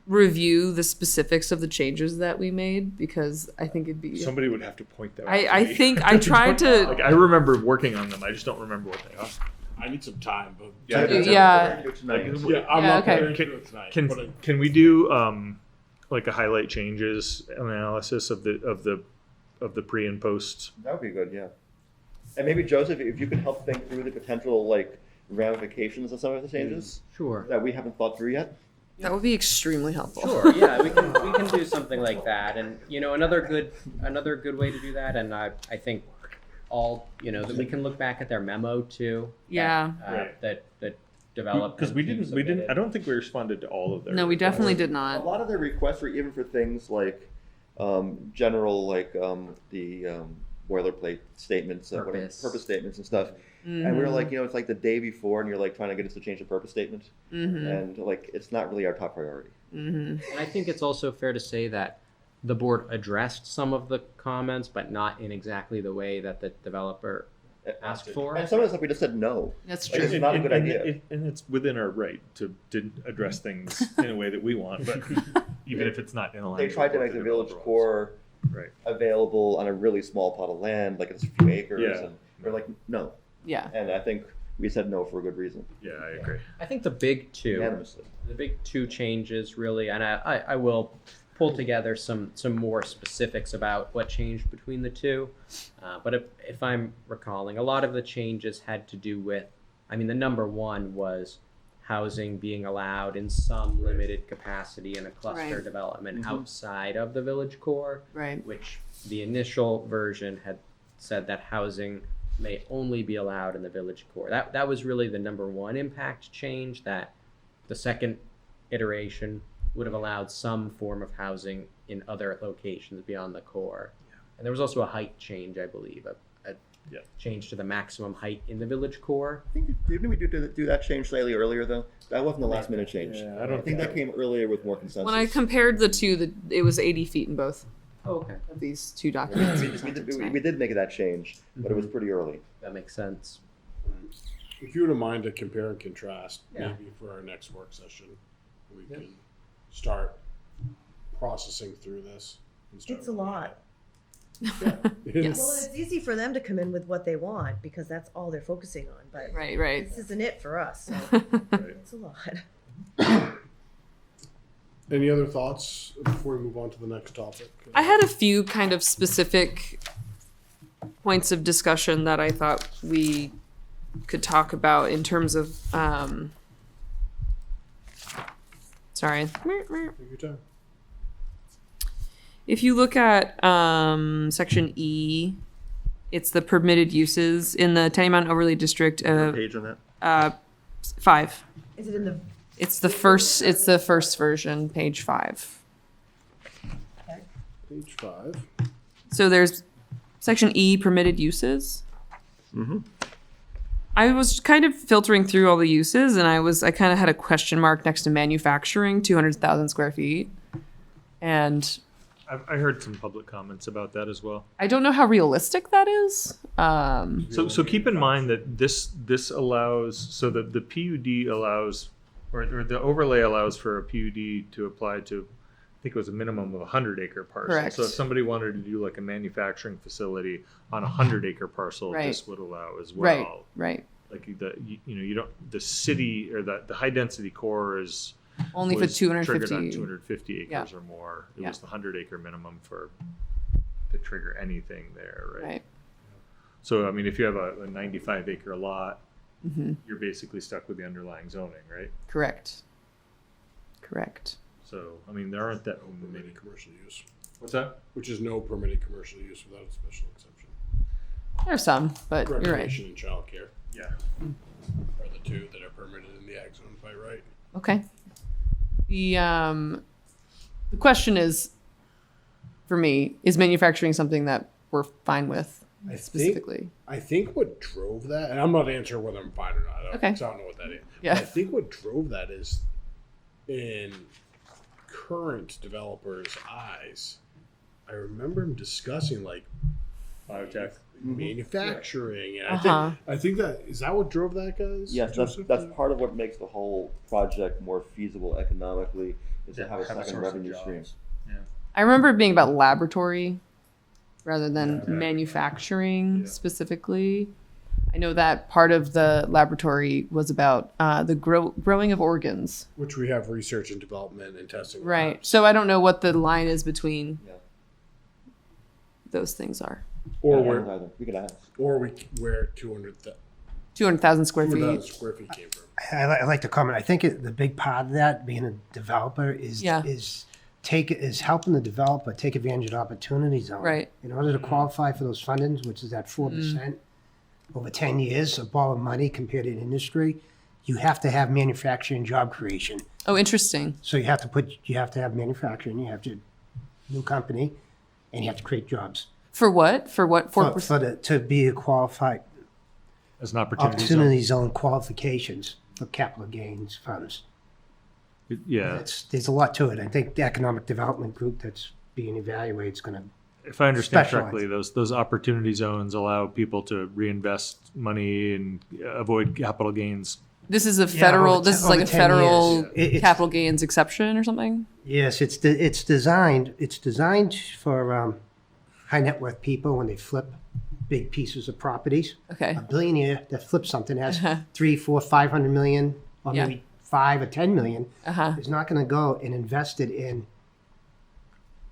review the specifics of the changes that we made because I think it'd be. Somebody would have to point that out. I to me. think I tried to. Like I remember working on them. I just don't remember what they are. I need some time, but Yeah, Yeah. yeah, I'm Yeah, not okay. prepared to do it tonight. but I- Can we do like a highlight changes analysis of the pre and post? That would be good, yeah. And maybe Joseph, if you could help think through the potential like ramifications of some of the changes Sure. that we haven't thought through yet. That would be extremely helpful. Sure. Yeah, we can do something like that, and another good way to do that, and I think all that we can look back at their memo too. Yeah. That developed Because we didn't. I don't think we responded to all of their. No, we definitely did A not. lot of their requests were even for things like general, like the boilerplate statements, purpose statements and stuff. And we were like, it's like the day before, and you're like trying to get us to change the purpose statement, and like it's not really our top priority. And I think it's also fair to say that the board addressed some of the comments, but not in exactly the way that the developer asked for. And some of the stuff we just said no. That's Like, true. it's not a good idea. And it's within our right to address things in a way that we want, but even if it's not in alignment. They tried to with make what the village developer core Right. available on a really small plot of land, like it's a few acres, Yeah. and we're like, no. Yeah. And I think we said no for a good reason, wants. Yeah, I agree. I think the big two unanimously. changes really, and I will pull together some more specifics about what changed between the two. But if I'm recalling, a lot of the changes had to do with, the number one was housing being allowed in some limited capacity in a cluster Right. development outside of the village core, Right. which the initial version had said that housing may only be allowed in the village core. That was really the number one impact change, that the second iteration would have allowed some form of housing in other locations beyond the core. And there was also a height change, I believe, a Yeah. change to the maximum height in the village core. I think didn't we do that change slightly earlier though? That wasn't the last minute change. Yeah, I think that came earlier with more consensus. When I compared the two, it was 80 feet in both Oh, okay. of these two documents. we did make that change, but it was pretty early. That makes sense. If you wouldn't mind to compare and contrast, Yeah. maybe for our next work session, we can start processing through this. And start It's a lot. It is. Well, Yes. it's easy for them to come in with what they want because that's all they're focusing on. But Right. this isn't it for us. So Right. it's a lot. Any other thoughts before we move on to the next topic? I had a few kind of specific points of discussion that I thought we could talk about in terms of. Sorry. Take your time. If you look at section E, it's the permitted uses in the Tenny Mountain Overlay District. Page on that. 5. Is it in the? It's the first. It's the first version, page 5. Page 5. So there's section E, permitted uses. I was kind of filtering through all the uses, and I kind of had a question mark next to manufacturing, 200,000 square feet, and I heard some public comments about that as well. I don't know how realistic that is. So keep in mind that this allows, so that the PUD allows, or the overlay allows for a PUD to apply to, I think it was a minimum of a 100-acre parcel. Correct. So if somebody wanted to do like a manufacturing facility on a 100-acre parcel, Right. this would allow as well. Right. Like you don't, the city or the high density core is Only for was triggered 250. on 250 acres Yeah. or more. It Yeah. was the 100-acre minimum to trigger anything there, right? Right. So I mean, if you have a 95-acre lot, Mm-hmm. you're basically stuck with the underlying zoning, right? Correct. So I mean, there aren't that many. Permitted commercial use, What's that? which is no permitted commercial use without a special exception. There's some, but you're right. Recreation and childcare Yeah. are the two that are permitted in the ag zone by right. Okay. The question is, for me, is manufacturing something that we're fine with I specifically? I think what drove that, and I'm not answering whether I'm fine or not. Okay. 'Cause I don't know what that is. Yeah. But I think what drove that is, in current developers' eyes, I remember him discussing like Biotech. manufacturing. And Uh-huh. I think is that what drove that, guys? Yes, Joseph? that's part of what makes the whole project more feasible economically is to have a second source of revenue stream. jobs. I remember it being about laboratory rather than manufacturing specifically. I know that part of the laboratory was about the growing of organs. Which we have research and development and testing. Right. So I don't know what the line is between Yeah. those things are. Or I where, don't either. We could ask. where 200,000 square 200,000 feet. square feet came from. I like to comment. I think the big part of that, being a developer, is Yeah. is helping the developer take advantage of the opportunity zone. Right. In order to qualify for those fundings, which is at 4% over 10 years of borrowed money compared to the industry, you have to have manufacturing job creation. Oh, interesting. So you have to have manufacturing. You have to new company, and you have to create jobs For what? For what? 4%? to be a qualified As an opportunity zone. opportunity zone qualifications for capital gains funds. Yeah. There's a lot to it. I think the economic development group that's being evaluated is going to. If I understand Specialized. correctly, those opportunity zones allow people to reinvest money and avoid capital gains. This is a federal. over This is like a 10 federal years. It's- capital gains exception or something. Yes, it's designed for high net worth people when they flip big pieces of properties. Okay. A billionaire that flips something has Uh-huh. 3, 4, 500 million, or Yeah. maybe 5 or 10 million, Uh-huh. is not going to go and invest it in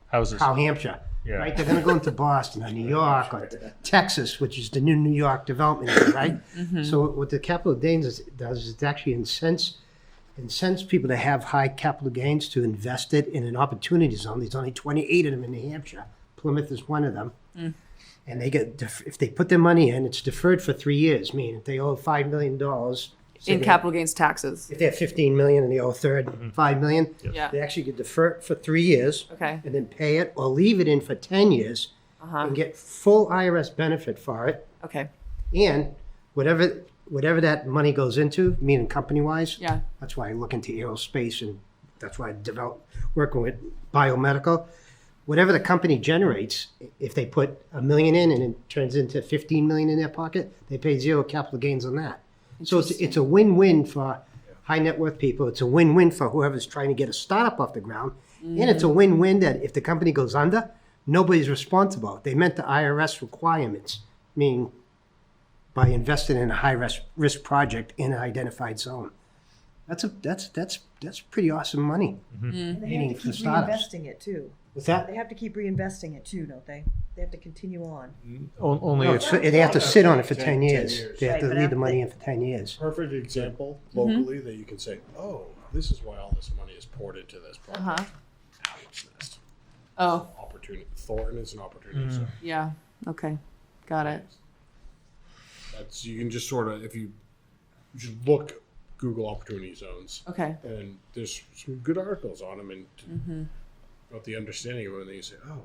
Houses. New Hampshire. Yeah. Right? They're going to go into Boston or New York or Texas, which is the New York development area, right? So what the capital gains does is it actually incents people to have high capital gains to invest it in an opportunity zone. There's only 28 of them in New Hampshire. Plymouth is one of them. And they get if they put their money in, it's deferred for 3 years. Meaning if they owe $5 million say In they- capital gains taxes. if they have 15 million and they owe a third $5 million, Yeah. they actually get deferred for 3 years Okay. and then pay it or leave it in for 10 years and get full IRS benefit for it. Okay. And whatever that money goes into, meaning company wise, Yeah. that's why I look into aerospace and that's why I working with biomedical. Whatever the company generates, if they put $1 million in and it turns into 15 million in their pocket, they pay zero capital gains on that. So it's a win-win for high net worth people. It's a win-win for whoever's trying to get a startup off the ground. And it's a win-win that if the company goes under, nobody's responsible. They met the IRS requirements, meaning by investing in a high risk project in an identified zone. That's pretty awesome money. And they have Meaning to for keep startups. reinvesting it too. What's that? They have to keep reinvesting it too, don't they? They have to continue on. Only No, if so they have to sit on it for 10 10 years. years. They have Right, to but leave the after money they- in for 10 years. Perfect example locally that you can say, oh, this is why all this money is poured into this project. Owl's Nest. Oh, Opportunity. Thornton is an opportunity zone. yeah. Okay. Got it. That's you can just sort of you should look Google opportunity zones, Okay. and there's some good articles on them, and about the understanding of it. And then you say, oh,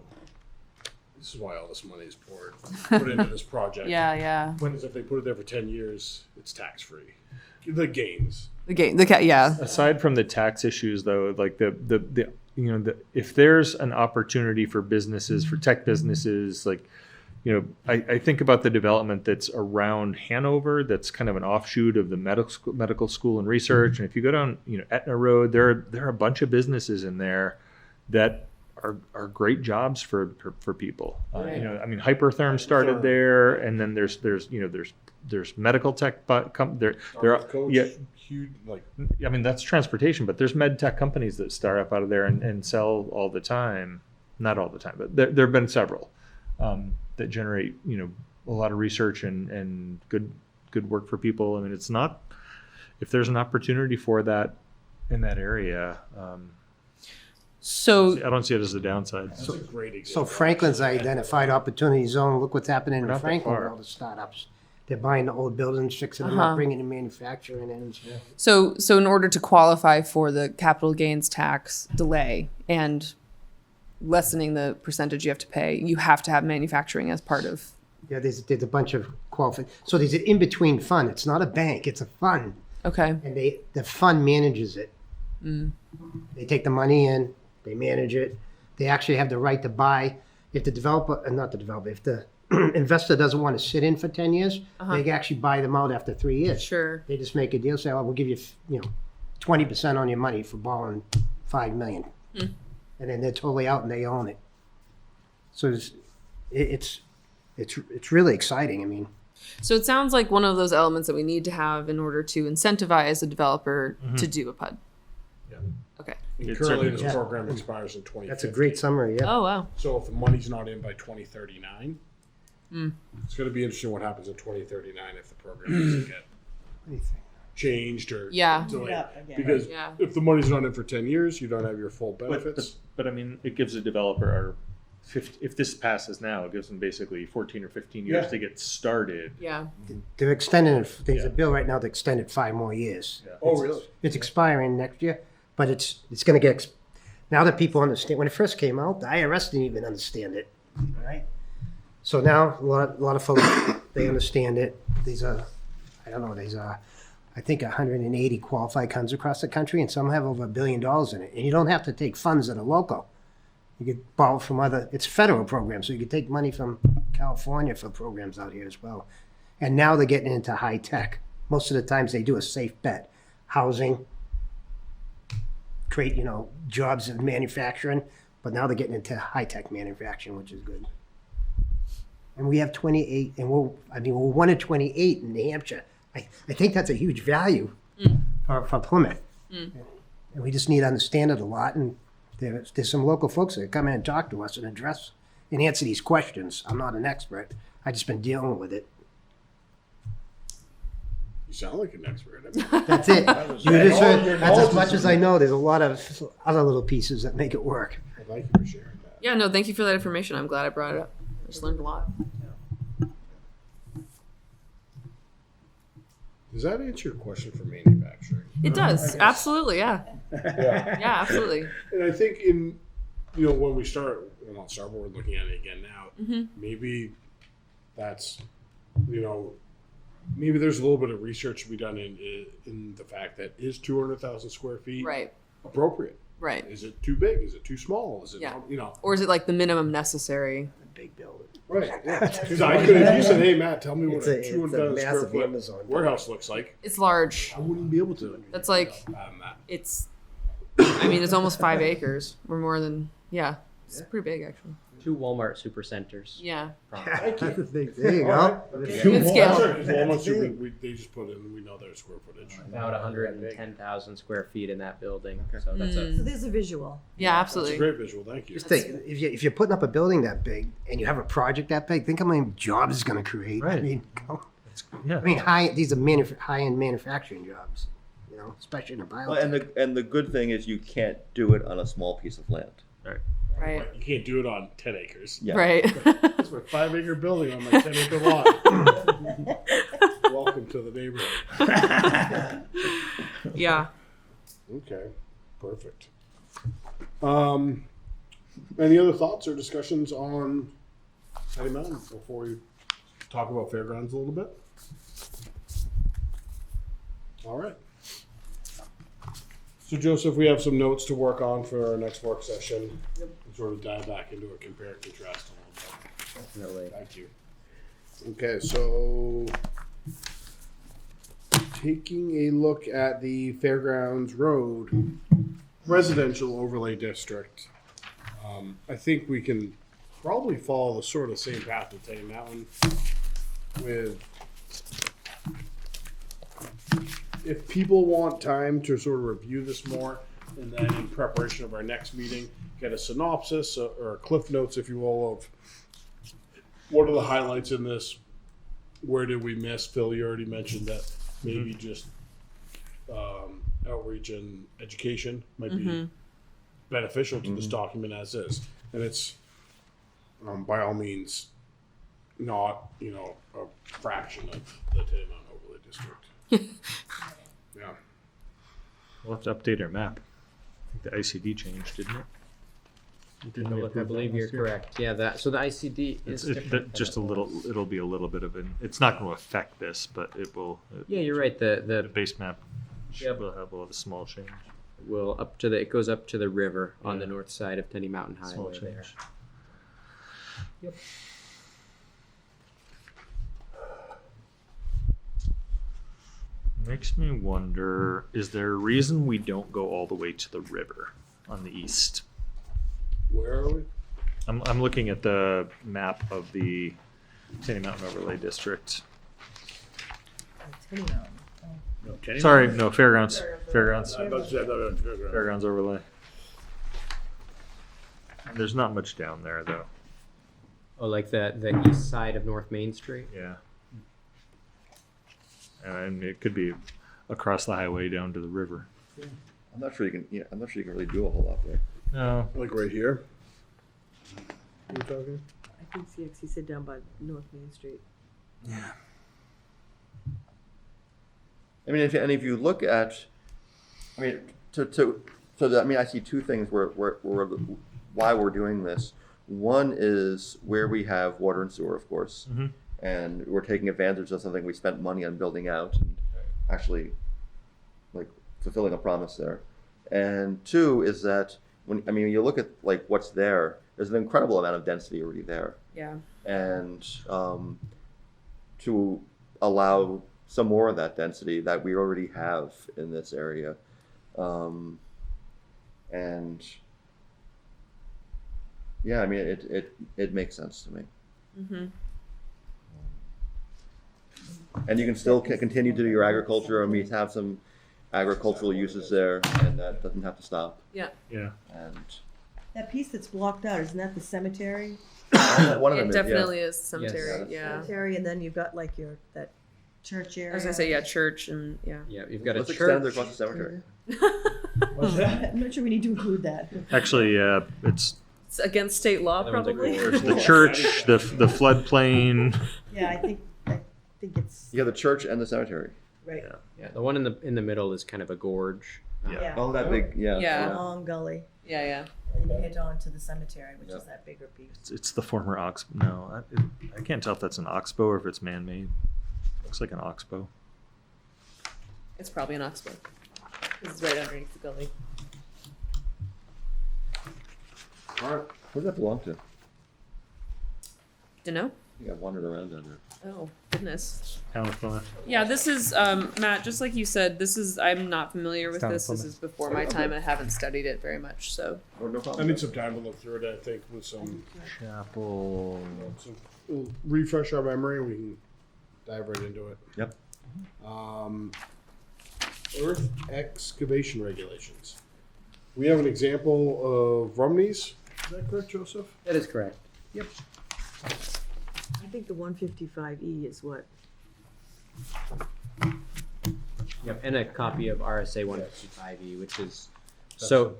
this is why all this money is put into this project. Yeah, yeah. Because if they put it there for 10 years, it's tax free. The gains. Yeah. aside from the tax issues though, like the if there's an opportunity for businesses, for tech businesses, like I think about the development that's around Hanover, that's kind of an offshoot of the medical school and research. And if you go down Etna Road, there are a bunch of businesses in there that are great jobs for people. I mean, Hypertherm started there, and then there's medical tech, but there are Coach, yeah. huge, like I mean, that's transportation, but there's med tech companies that start up out of there and sell all the time. Not all the time, but there have been several that generate, a lot of research and good work for people. I mean, it's not, if there's an opportunity for that in that area, So I don't see it as a downside. that's a great So example. Franklin's identified opportunity zone. Look what's happening We're in not that Franklin with far. all the startups. They're buying the old buildings, fixing them up, bringing in manufacturing in. So in order to qualify for the capital gains tax delay and lessening the percentage you have to pay, you have to have manufacturing as part of. Yeah, there's a bunch of qualifications. So there's an in-between fund. It's not a bank. It's a fund. Okay. And the fund manages it. They take the money in, they manage it. They actually have the right to buy if the developer, not the developer, if the investor doesn't want to sit in for 10 years, Uh-huh. they can actually buy them out after 3 years. Sure. They just make a deal, say, "Oh, we'll give you, 20% on your money for borrowing $5 million," Hmm. and then they're totally out and they own it. So it's really exciting. I mean, So it sounds like one of those elements that we need to have in order to incentivize a developer to do a PUD. Yeah. Okay. And It currently, certainly this is. program expires in 2050. that's a great summary. Yeah. Oh wow. So if the money's not in by 2039, Mm. it's going to be interesting what happens in 2039 if the program doesn't get changed or Yeah. delayed. Yeah, again. Because Yeah. if the money's not in for 10 years, you don't have your full But, benefits. but I mean, it gives a developer, if this passes now, it gives them basically 14 or 15 years Yeah. to get started. Yeah. They're extending it. There's Yeah. a bill right now to extend it 5 more years. Yeah. Oh, really? It's expiring next year, but it's going to get. Now that people understand, when it first came out, the IRS didn't even understand it. Right. So now a lot of folks they understand it. There's I think 180 qualified funds across the country, and some have over $1 billion in it. And you don't have to take funds that are local. You could borrow from other. It's federal programs, so you could take money from California for programs out here as well. And now they're getting into high tech. Most of the times they do a safe bet, housing, create jobs in manufacturing, but now they're getting into high tech manufacturing, which is good. And we have 28, and we're 1 in 28 in New Hampshire. I think that's a huge value for Plymouth. And we just need to understand it a lot. And there's some local folks that come in and talk to us and address and answer these questions. I'm not an expert. I just been dealing with it. You sound like an expert. I mean, That's it. was- You just heard, Your that's as knowledge much is- as I know. There's a lot of other little pieces that make it work. I like you for sharing that. Yeah. No. Thank you for that information. I'm glad I brought it up. I just learned a lot. Does that answer your question for manufacturing? It does. Absolutely. Yeah. Yeah. Yeah. Absolutely. And I think when we start, well, not start, but we're looking at it again now, maybe that's, maybe there's a little bit of research to be done in the fact that is 200,000 square feet Right. appropriate? Right. Is it too big? Is it too small? Is it, Yeah. Or is it like the minimum necessary? A big building. right. Because I could, if you said, hey, Matt, tell me what It's a a 200,000 square massive foot Amazon warehouse looks like, It's large. I wouldn't be able to. That's like That. it's. I mean, it's almost 5 acres or more than. Yeah. It's pretty big actually. 2 Walmart supercenters. Yeah. That's a big, there you All go. Good scale. Walmart Super, they just put in, we know their square footage. About 110,000 square feet in that building. So that's a So there's a visual. Yeah. That's a Absolutely. great visual, thank you. Just think, if you're putting up a building that big and you have a project that big, think how many jobs it's going to create. I Right. mean, Yeah. these are high-end manufacturing jobs, especially in the bio. Well, and the good thing is you can't do it on a small piece of land. Right. You can't do it on 10 acres. Yeah. Right. That's my 5-acre building on my 10-acre lot. Welcome to the neighborhood. Yeah. Okay, perfect. Any other thoughts or discussions on Hattie Mountain before we talk about fairgrounds a little bit? All right. So Joseph, we have some notes to work on for our next work session. And sort of dive back into a compare and contrast a little definitely. bit. Thank you. Okay, so taking a look at the Fairgrounds Road residential overlay district, I think we can probably follow the sort of same path with Tenny Mountain with if people want time to sort of review this more, and then in preparation of our next meeting, get a synopsis or cliff notes, if you will, of what are the highlights in this, where did we miss? Phil, you already mentioned that maybe just outreach and education might be beneficial to this document as is, and it's by all means not a fraction of the Tenny Mountain overlay district. Yeah. We'll have to update our map. I think the ICD changed, didn't it? Didn't we I approve that believe you're last year? correct. Yeah, so the ICD is different. Just a little. It'll be a little bit of it's not going to affect this, but it will. Yeah, you're right. The The base map Yep. will have a small change. it goes up to the river on the Yeah. north side of Tenny Mountain Small Highway there. change. Makes me wonder, is there a reason we don't go all the way to the river on the east? Where are we? I'm looking at the map of the Tenny Mountain Overlay District. Tenny Mountain. No, Tenny Sorry, Mountain? no, Fairgrounds. Fairgrounds. I thought you said that was fairground. Fairgrounds Overlay. There's not much down there, though. Oh, like the east side of North Main Street? Yeah. And it could be across the highway down to the river. I'm not sure you can. Yeah, I'm not sure you can really do a whole lot there. No. Like right here? You talking? I think CXC said down by North Main Street. I mean, if you look at, I mean, I see two things why we're doing this. One is where we have water and sewer, of course, Mhm. and we're taking advantage of something we spent money on building out and actually, like, fulfilling a promise there. And two is that when you look at like what's there, there's an incredible amount of density already there, Yeah. and to allow some more of that density that we already have in this area, and yeah, I mean it makes sense to me. Mm-hmm. And you can still continue to do your agriculture. I mean, have some agricultural uses there, and that doesn't have to stop. Yeah. Yeah. And That piece that's blocked out, isn't that the cemetery? one of them It is, definitely is cemetery. Yes. Yeah. Cemetery, and then you've got like that church area. I was gonna say, yeah, church and yeah. Yeah, you've got Let's a extend it church. across the cemetery. What's that? I'm not sure we need to include that. Actually, yeah, it's It's against state law, Other one's a probably. gorge. the church, the floodplain. Yeah, I think it's You have the church and the cemetery. right. Yeah, the one in the middle is kind of a gorge. Yeah. Oh, that big, yeah. Yeah. Long gully. Yeah, yeah. And you head on to the cemetery, which Yeah. is that bigger piece. It's the former ox. No, I can't tell if that's an oxbow or if it's man-made. Looks like an oxbow. It's probably an oxbow. This is right underneath the gully. All right. Who does that belong to? Dunno. Yeah, I've wandered around down there. Oh goodness. Town of Plymouth. Yeah, this is Matt. Just like you said, this is I'm not familiar with Town of this. This Plymouth. is before my time, and I haven't studied it very much. So Oh, no I problem. need some time to look through it, I think, with some, Chapel. we'll refresh our memory and we can dive right into it. Yep. Earth excavation regulations. We have an example of Rumney's. Is that correct, Joseph? That is correct. I think the 155E is what. Yep, and a copy of RSA 155E, which is so.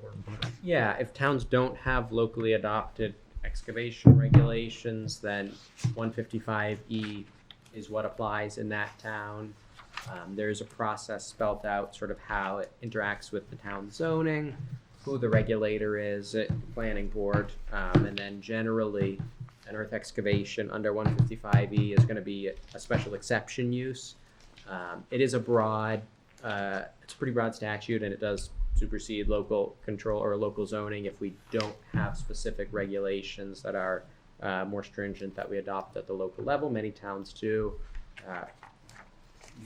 Yeah, if towns don't have locally adopted excavation regulations, then 155E is what applies in that town. There's a process spelled out, sort of how it interacts with the town zoning, who the regulator is, the planning board, and then generally an earth excavation under 155E is going to be a special exception use. It is a broad, it's a pretty broad statute, and it does supersede local control or local zoning if we don't have specific regulations that are more stringent that we adopt at the local level. Many towns do.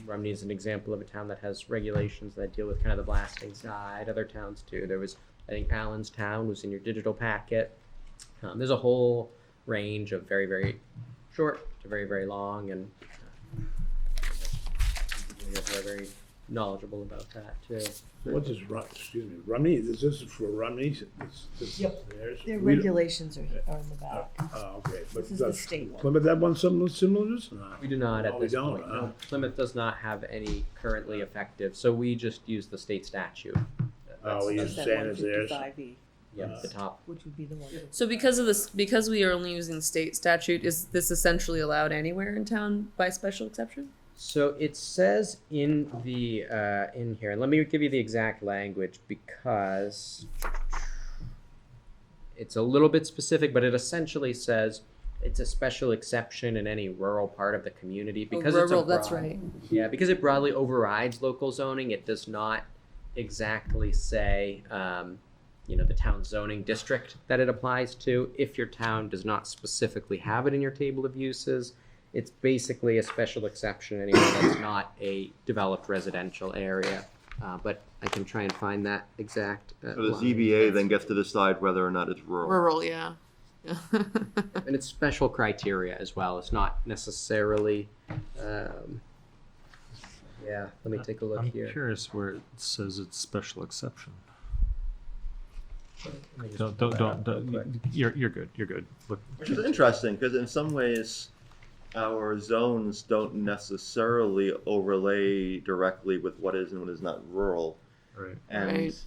Rumney is an example of a town that has regulations that deal with kind of the blasting side. Other towns too. There was, I think, Allenstown was in your digital packet. There's a whole range of very, very short to very, very long, and people here are very knowledgeable about that too. What is Rumney? Is this for Rumney? Yep. Theirs? Their We don't- regulations are in the back. Oh, okay. But This is the does state one. Plymouth have one similar to this? or not? We do not at Oh, we this don't, point. huh? No, Plymouth does not have any currently effective, so we just use the state statute. Oh, we That's use that sand as theirs. 155E, Yep, the top. which would be the one. So because of this, because we are only using state statute, is this essentially allowed anywhere in town by special exception? So it says in the in here, and let me give you the exact language because it's a little bit specific, but it essentially says it's a special exception in any rural part of the community because it's a rural, that's broad- right. Yeah, because it broadly overrides local zoning. It does not exactly say, the town zoning district that it applies to. If your town does not specifically have it in your table of uses, It's basically a special exception anyway. That's not a developed residential area. But I can try and find that exact. So the line. ZBA then gets to decide whether or not it's rural. Rural, yeah. And it's special criteria as well. It's not necessarily. Yeah, let me take a look I'm here. curious where it says it's special exception. Let me just Don't, pull don't, that don't, up don't real quick. you're good. You're good. Look, Which is interesting because in some ways, our zones don't necessarily overlay directly with what is and what is not rural. right. And Right.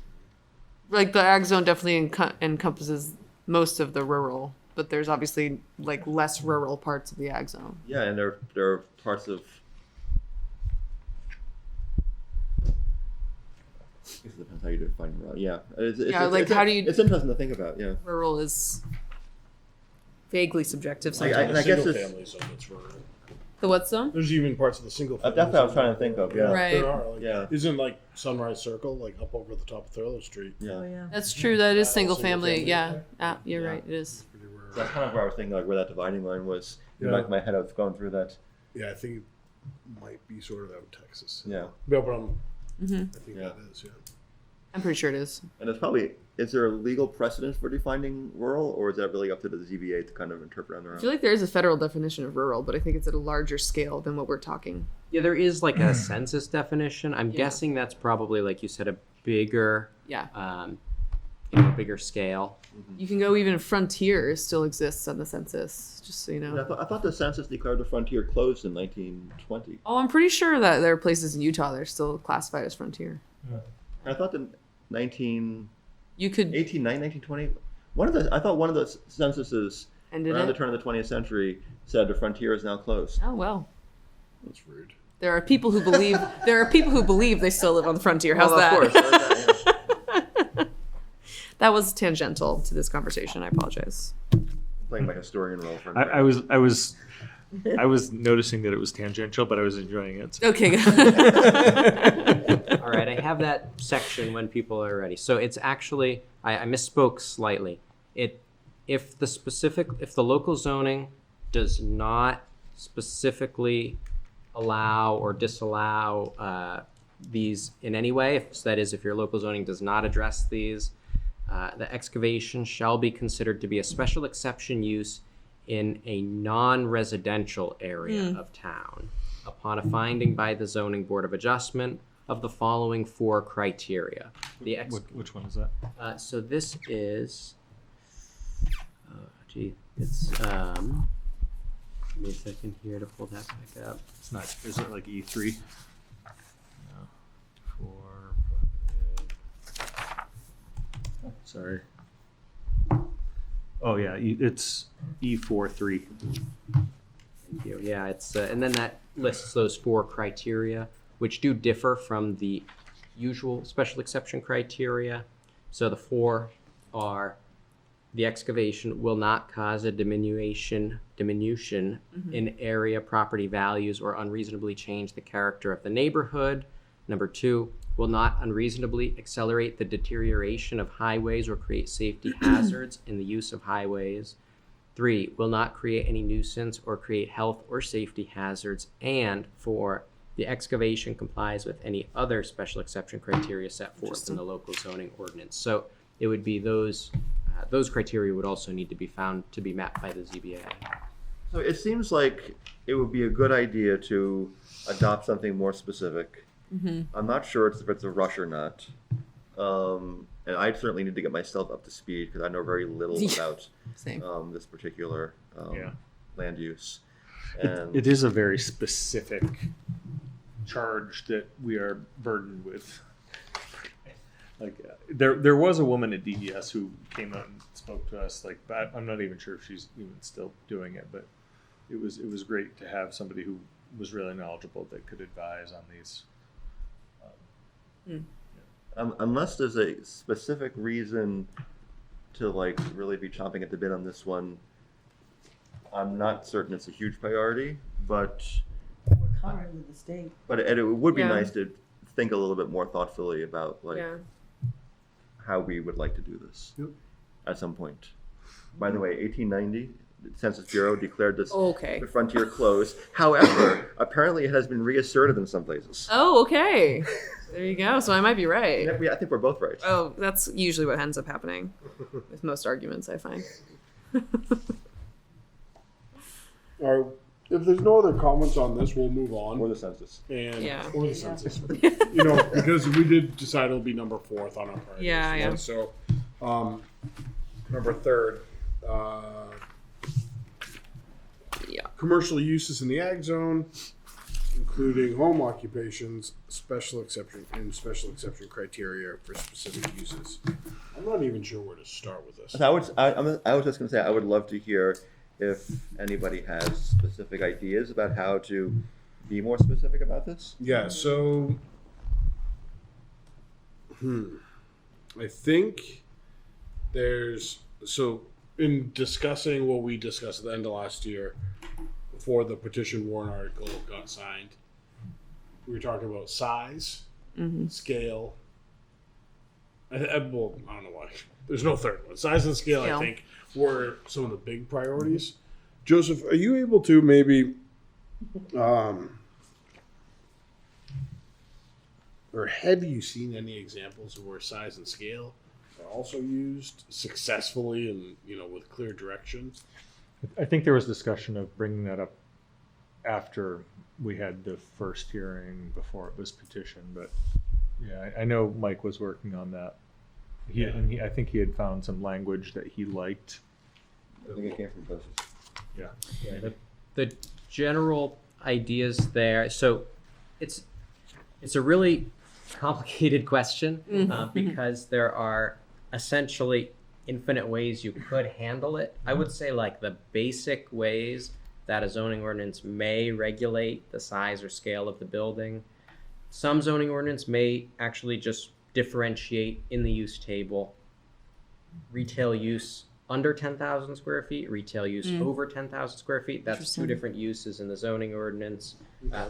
Like the ag zone definitely encompasses most of the rural, but there's obviously like less rural parts of the ag zone. yeah, and there are parts of. I guess it depends how you define rural. Yeah, Yeah, like, how do you- It's interesting to think about. Yeah. Rural is vaguely subjective I- sometimes. and I guess Single it's- family zone that's rural. The what zone? There's even parts of the single family. That's what I was zone. trying to think of. Yeah. Right. There are. Like, Yeah. Isn't like Sunrise Circle like up over the top of Thurlow Street? Yeah. Oh, yeah. That's true. That is single Single family. family, Yeah. okay. You're Yeah. right. It is. Pretty rural. So that's kind of where I was thinking, like where that dividing line was. In Yeah. the back of my head, I was going through that. Yeah, I think it might be sort of out in Texas. Yeah. No, but I think Yeah. that is. Yeah. I'm pretty sure it is. And it's probably, is there a legal precedent for defining rural, or is that really up to the ZBA to kind of interpret on their I own? feel like there is a federal definition of rural, but I think it's at a larger scale than what we're talking. Yeah, there is like a census definition. I'm Yeah. guessing that's probably, like you said, a bigger, Yeah. bigger scale. You can go even frontier still exists on the census, just so you And know. I thought the census declared the frontier closed in 1920. Oh, I'm pretty sure that there are places in Utah that are still classified as frontier. And I thought the 1918, You could 1920, I thought one of the censuses end it around the at. turn of the 20th century said the frontier is now closed. Oh well. That's rude. There are people who believe they still live on the frontier. How's Well, that? Of course. there's that, yeah. That was tangential to this conversation. I apologize. Playing my historian role for a I was noticing that it was tangential, but I was enjoying it. Okay. Good. All right, I have that section when people are ready. So it's actually, I misspoke slightly. If the local zoning does not specifically allow or disallow these in any way, that is, if your local zoning does not address these, the excavation shall be considered to be a special exception use in a non-residential area of town upon a finding by the zoning board of adjustment of the following 4 criteria. Which one is that? So this is, it's, give me a second here to pull that back up. It's not. Is it like E3? No. Sorry. Oh yeah, it's E43. Thank you. Yeah, it's, and then that lists those 4 criteria, which do differ from the usual special exception criteria. So the 4 are: the excavation will not cause a diminution in area property values or unreasonably change the character of the neighborhood. Number 2, will not unreasonably accelerate the deterioration of highways or create safety hazards in the use of highways. 3, will not create any nuisance or create health or safety hazards. And 4, the excavation complies with any other special exception criteria set forth in the local zoning ordinance. So it would be those criteria would also need to be found to be met by the ZBA. So it seems like it would be a good idea to adopt something more specific. I'm not sure if it's a rush or not. And I certainly need to get myself up to speed because I know very little about Same. this particular Yeah. land use. And It is a very specific charge that we are burdened with. Like there was a woman at DES who came out and spoke to us. Like, but I'm not even sure if she's even still doing it. But it was great to have somebody who was really knowledgeable that could advise on these. unless there's a specific reason to like really be chomping at the bit on this one, I'm not certain it's a huge priority. But We're current with the state. it would be Yeah. nice to think a little bit more thoughtfully about like Yeah. how we would like to do this Yep. at some point. By the way, 1890 Census Bureau declared this Okay. the frontier closed. However, apparently it has been reasserted in some places. Oh, okay. There you go. So I might be right. I think we're both right. Oh, that's usually what ends up happening with most arguments, I find. All right. If there's no other comments on this, we'll move on. Or the census. And Yeah. or the census. You know, because we did decide it'll be number 4th on our priorities. Yeah, yeah. list. So, number 3rd, Yeah. commercial uses in the ag zone, including home occupations, special exception criteria for specific uses. I'm not even sure where to start with this. So I was just going to say, I would love to hear if anybody has specific ideas about how to be more specific about this. Yeah, so I think in discussing what we discussed at the end of last year before the petition warrant article got signed, we were talking about size, scale. Well, I don't know why. There's no third one. Size and scale, Scale. I think, were some of the big priorities. Joseph, are you able to maybe or have you seen any examples of where size and scale are also used successfully and, you know, with clear direction? I think there was discussion of bringing that up after we had the first hearing before it was petitioned, but yeah, I know Mike was working on that. I think he had found some language that he liked. I think it came from places. Yeah. The general ideas there. So it's a really complicated question because there are essentially infinite ways you could handle it. I would say like the basic ways that a zoning ordinance may regulate the size or scale of the building. Some zoning ordinance may actually just differentiate in the use table retail use under 10,000 square feet, retail use over 10,000 square feet. That's two Interesting. different uses in the zoning ordinance.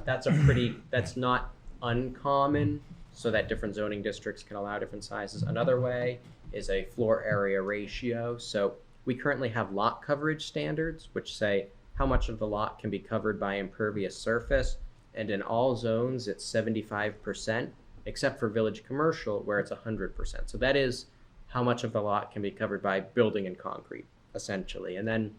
That's not uncommon, so that different zoning districts can allow different sizes. Another way is a floor area ratio. So we currently have lot coverage standards, which say how much of the lot can be covered by impervious surface. And in all zones, it's 75%, except for village commercial, where it's 100%. So that is how much of the lot can be covered by building and concrete, essentially. And then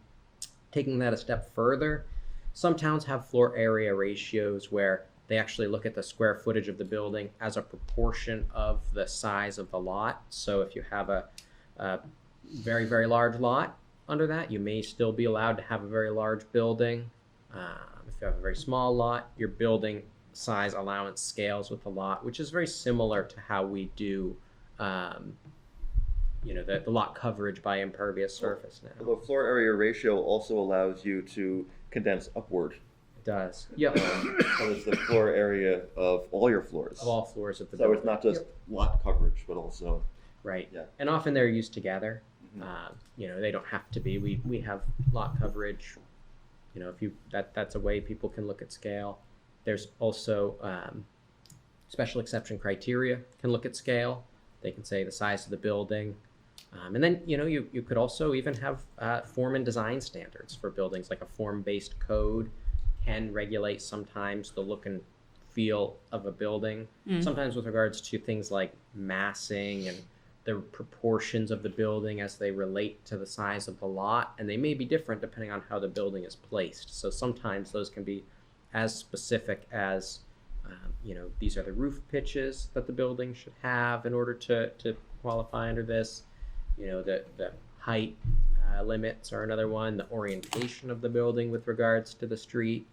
taking that a step further, some towns have floor area ratios where they actually look at the square footage of the building as a proportion of the size of the lot. So if you have a very, very large lot under that, you may still be allowed to have a very large building. If you have a very small lot, your building size allowance scales with the lot, which is very similar to how we do the lot coverage by impervious surface now. Although floor area ratio also allows you to condense upward. It does. Yep. So it's the floor area of all your floors. Of all floors of the So building. it's not just lot coverage, but also Right. Yeah. And often they're used together. They don't have to be. We have lot coverage. That's a way people can look at scale. There's also special exception criteria can look at scale. They can say the size of the building. And then, you could also even have form and design standards for buildings, like a form-based code can regulate sometimes the look and feel of a building, sometimes with regards to things like massing and the proportions of the building as they relate to the size of the lot, and they may be different depending on how the building is placed. So sometimes those can be as specific as, these are the roof pitches that the building should have in order to qualify under this. The height limits are another one, the orientation of the building with regards to the street,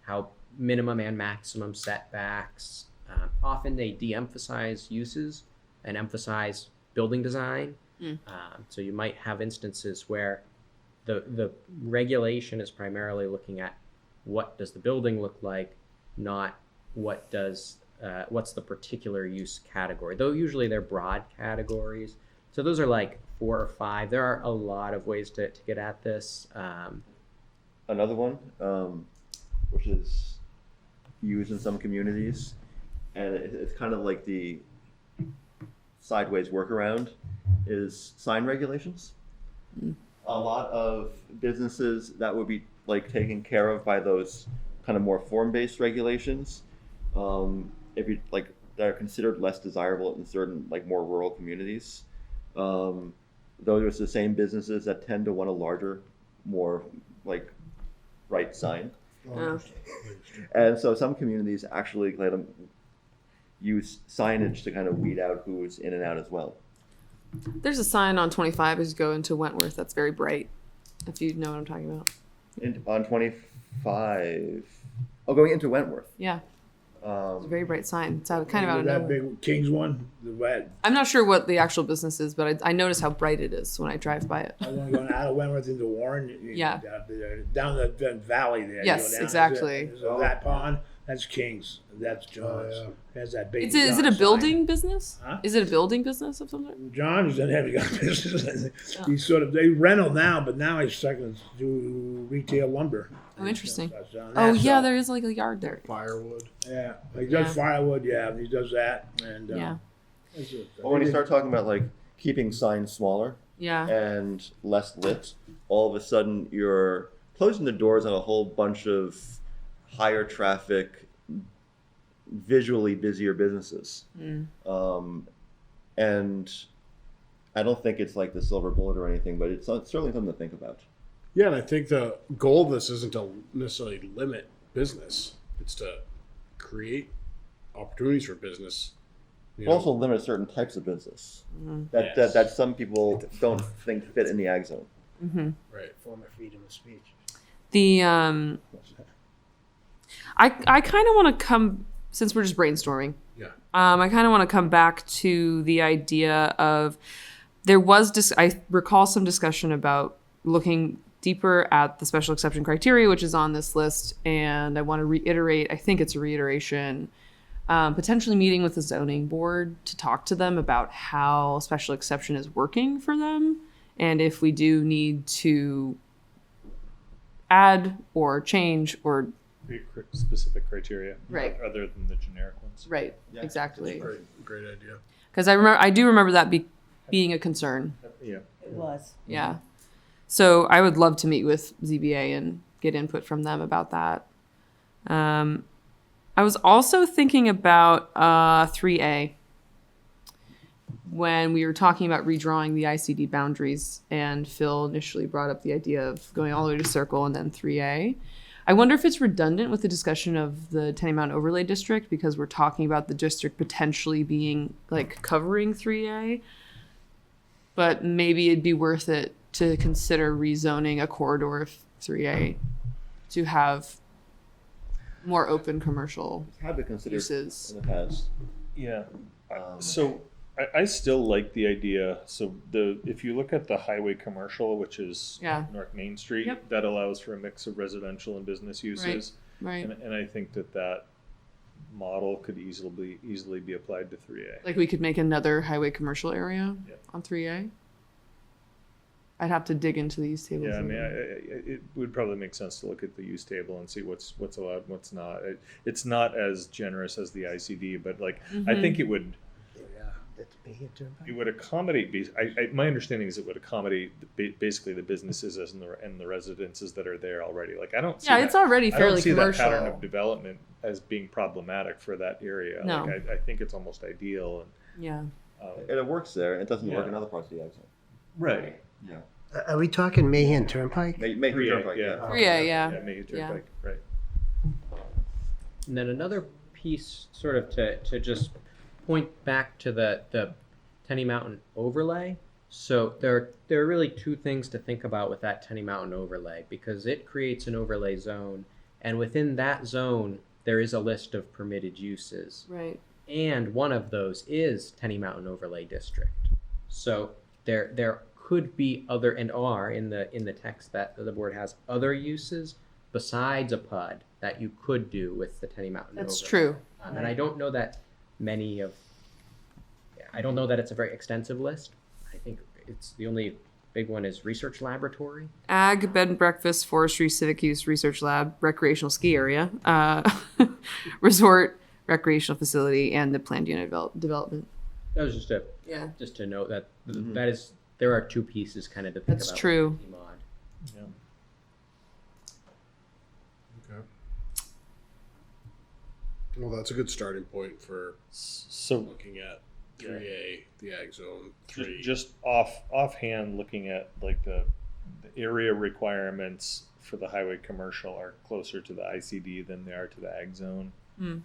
how minimum and maximum setbacks. Often they de-emphasize uses and emphasize building design. So you might have instances where the regulation is primarily looking at what does the building look like, not what's the particular use category, though usually they're broad categories. So those are like 4 or 5. There are a lot of ways to get at this. another one, which is used in some communities, and it's kind of like the sideways workaround, is sign regulations. a lot of businesses that would be like taken care of by those kind of more form-based regulations, if you like, that are considered less desirable in certain like more rural communities. Those are the same businesses that tend to want a larger, more like bright sign. Yeah. And so some communities actually let them use signage to kind of weed out who's in and out as well. There's a sign on 25 as you go into Wentworth that's very bright, if you know what I'm talking about. And on 25, going into Wentworth. Yeah, it's a very bright sign. It's kind of out of That nowhere. big King's one, the red. I'm not sure what the actual business is, but I notice how bright it is when I drive by it. I was only going out of Wentworth into Warren. Yeah. Down the valley there. Yes, you go down, exactly. there's that pond, that's King's. That's John's. yeah. There's that big. Is it a John's building sign. business? Huh? Is it a building business of some sort? John is in heavy gun business. Oh. He's sort of, they rental now, but now he's starting to do retail lumber. Oh, interesting. That's on Oh that, yeah, so- there is like a yard there. Firewood. Yeah, he does Yeah. firewood. Yeah, he does that, and Yeah, that's it. Well, when you start talking about like keeping signs smaller yeah, and less lit, all of a sudden you're closing the doors on a whole bunch of higher traffic, visually busier businesses. And I don't think it's like the silver bullet or anything, but it's certainly something to think about. Yeah, and I think the goal of this isn't to necessarily limit business. It's to create opportunities for business. You know? Also limit certain types of business that, Yes. that some people don't think fit in the ag zone. Right. Form of freedom of speech. the I kind of want to come, since we're just brainstorming. Yeah. I kind of want to come back to the idea of there was I recall some discussion about looking deeper at the special exception criteria, which is on this list, and I want to reiterate. I think it's a reiteration. Potentially meeting with the zoning board to talk to them about how special exception is working for them, and if we do need to add or change or Specific criteria, Right. other than the generic ones. right, Yeah. exactly. Great idea. Because I do remember that being a concern. Yeah. It was. Yeah. So I would love to meet with ZBA and get input from them about that. I was also thinking about 3A when we were talking about redrawing the ICD boundaries, and Phil initially brought up the idea of going all the way to Circle and then 3A. I wonder if it's redundant with the discussion of the Tenny Mountain Overlay District, because we're talking about the district potentially being like covering 3A. But maybe it'd be worth it to consider rezoning a corridor of 3A to have more open commercial Had to consider uses. in the past. Yeah. Um, So I still like the idea. So if you look at the highway commercial, which is Yeah. North Main Street, Yep. that allows for a mix of residential and business uses. Right. And I think that model could easily be applied to 3A. Like we could make another highway commercial area Yeah. on 3A. I'd have to dig into these tables. Yeah, I a mean, little. it would probably make sense to look at the use table and see what's allowed, and what's not. It's not as generous as the ICD, but like I think it would That's me, it would accommodate. My understanding is it would accommodate basically the businesses and the residences that are there already. Like I don't see Yeah, that- it's already I don't fairly see commercial. that pattern of development as being problematic for that area. No. Like I think it's almost ideal. Yeah. And, And it works there, and it doesn't work Yeah. in other parts of the ag zone. right. Yeah. Are we talking Mahan Turnpike? Make 3A, Turnpike, yeah. 3A, yeah. Yeah, Major Yeah. Turnpike, right. And then another piece, sort of to just point back to the Tenny Mountain overlay. So there are really two things to think about with that Tenny Mountain overlay, because it creates an overlay zone, and within that zone there is a list of permitted uses, Right. and one of those is Tenny Mountain Overlay District. So there could be other, and are in the text that the board has other uses besides a PUD that you could do with the Tenny Mountain That's overlay. true. And I don't know that I don't know that it's a very extensive list. I think it's the only big one is research laboratory. Ag, bed and breakfast, forestry, civic use, research lab, recreational ski area, resort, recreational facility, and the planned unit development. That was just Yeah. to note that that is there are two pieces kind of to think That's about. true. with the mod. Yeah. Okay. Well, that's a good starting point for So looking at 3A, the ag zone, 3. just offhand, looking at like the area requirements for the highway commercial are closer to the ICD than they are to the ag zone. Mm.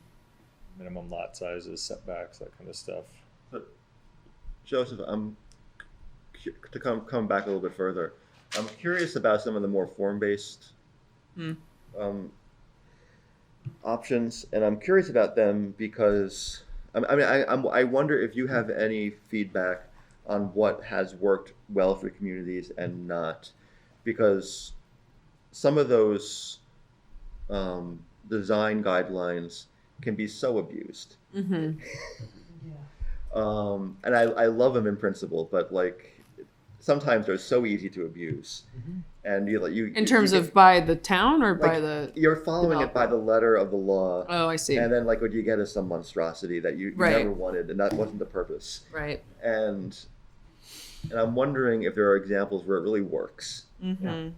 Minimum lot sizes, setbacks, that kind of stuff. But Joseph, to come back a little bit further. I'm curious about some of the more form-based Mm. options, and I'm curious about them because I wonder if you have any feedback on what has worked well for communities and not, because some of those design guidelines can be so abused. Mm-hmm. And I love them in principle, but like sometimes they're so easy to abuse. And you In terms you of by the town or by like, the. you're following it by the letter of the law, Oh, I see. and then like what you get is some monstrosity that you Right. never wanted, and that wasn't the purpose. Right. And I'm wondering if there are examples where it really works. Mm-hmm.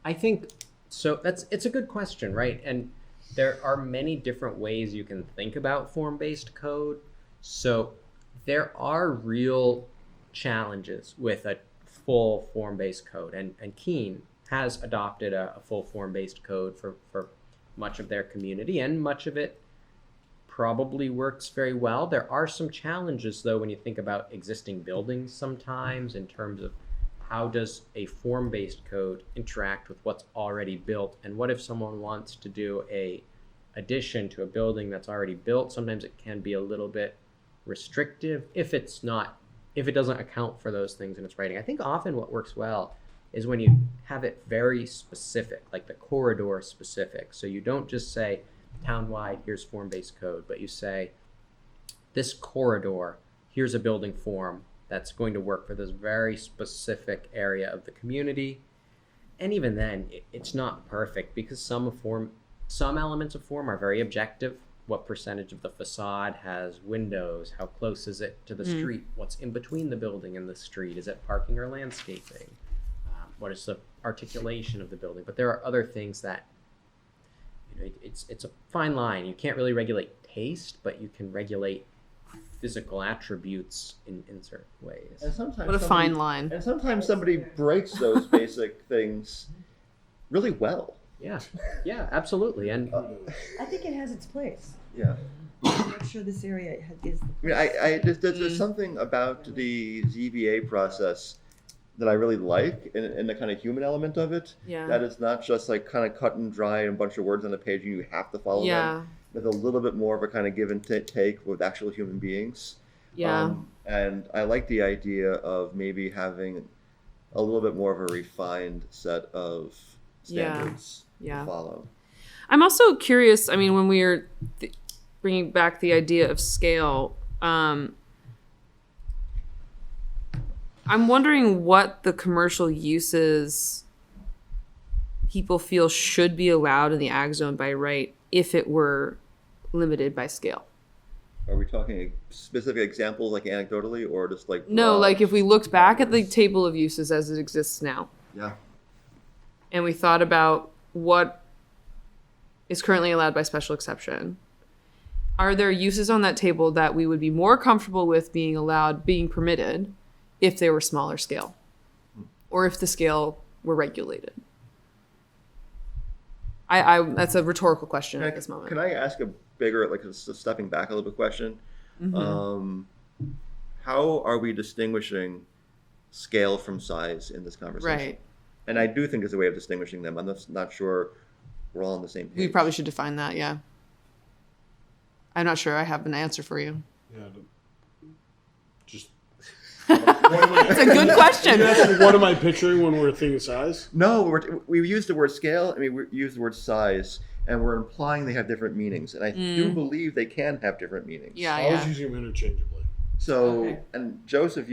I think so. It's a good question, right? And there are many different ways you can think about form-based code. So there are real challenges with a full form-based code, and Keene has adopted a full form-based code for much of their community, and much of it probably works very well. There are some challenges though when you think about existing buildings sometimes, in terms of how does a form-based code interact with what's already built, and what if someone wants to do a addition to a building that's already built? Sometimes it can be a little bit restrictive if it doesn't account for those things in its writing. I think often what works well is when you have it very specific, like the corridor specific. So you don't just say townwide, here's form-based code, but you say this corridor, here's a building form that's going to work for this very specific area of the community. And even then, it's not perfect, because some elements of form are very objective. What percentage of the facade has windows? How close is it to the street? What's in between the building and the street? Is it parking or landscaping? What is the articulation of the building? But there are other things that, it's a fine line. You can't really regulate taste, but you can regulate physical attributes in certain ways. And sometimes What a fine line. And sometimes somebody breaks those basic things really well. Yeah, absolutely. And I think it has its place. Yeah. I'm not sure this area is the I mean, there's something about the ZBA process that I really like, in the kind of human element of it. Yeah. That it's not just like kind of cut and dry and a bunch of words on a page and you have to follow Yeah. them. There's a little bit more of a kind of give and take with actual human beings. Yeah. And I like the idea of maybe having a little bit more of a refined set of standards Yeah. to follow. I'm also curious. I mean, when we are bringing back the idea of scale, I'm wondering what the commercial uses people feel should be allowed in the ag zone by right if it were limited by scale. Are we talking specific examples, like anecdotally, or just like No, broad? like if we looked back at the table of uses as it exists now, Yeah. and we thought about what is currently allowed by special exception, are there uses on that table that we would be more comfortable with being permitted if they were smaller scale, or if the scale were regulated? I that's a rhetorical question at this moment. Can I ask a bigger, like a stepping back a little bit question? How are we distinguishing scale from size in this conversation? Right. And I do think there's a way of distinguishing them. I'm not sure we're all on the same page. We probably should define that, yeah. I'm not sure I have an answer for you. Yeah. Just. It's a good question. What am I picturing when we're thinking size? No, we use the word scale, we use the word size, and we're implying they have different meanings. And I do believe they can have different meanings. Yeah, I was yeah. using them interchangeably. So, Okay. and Joseph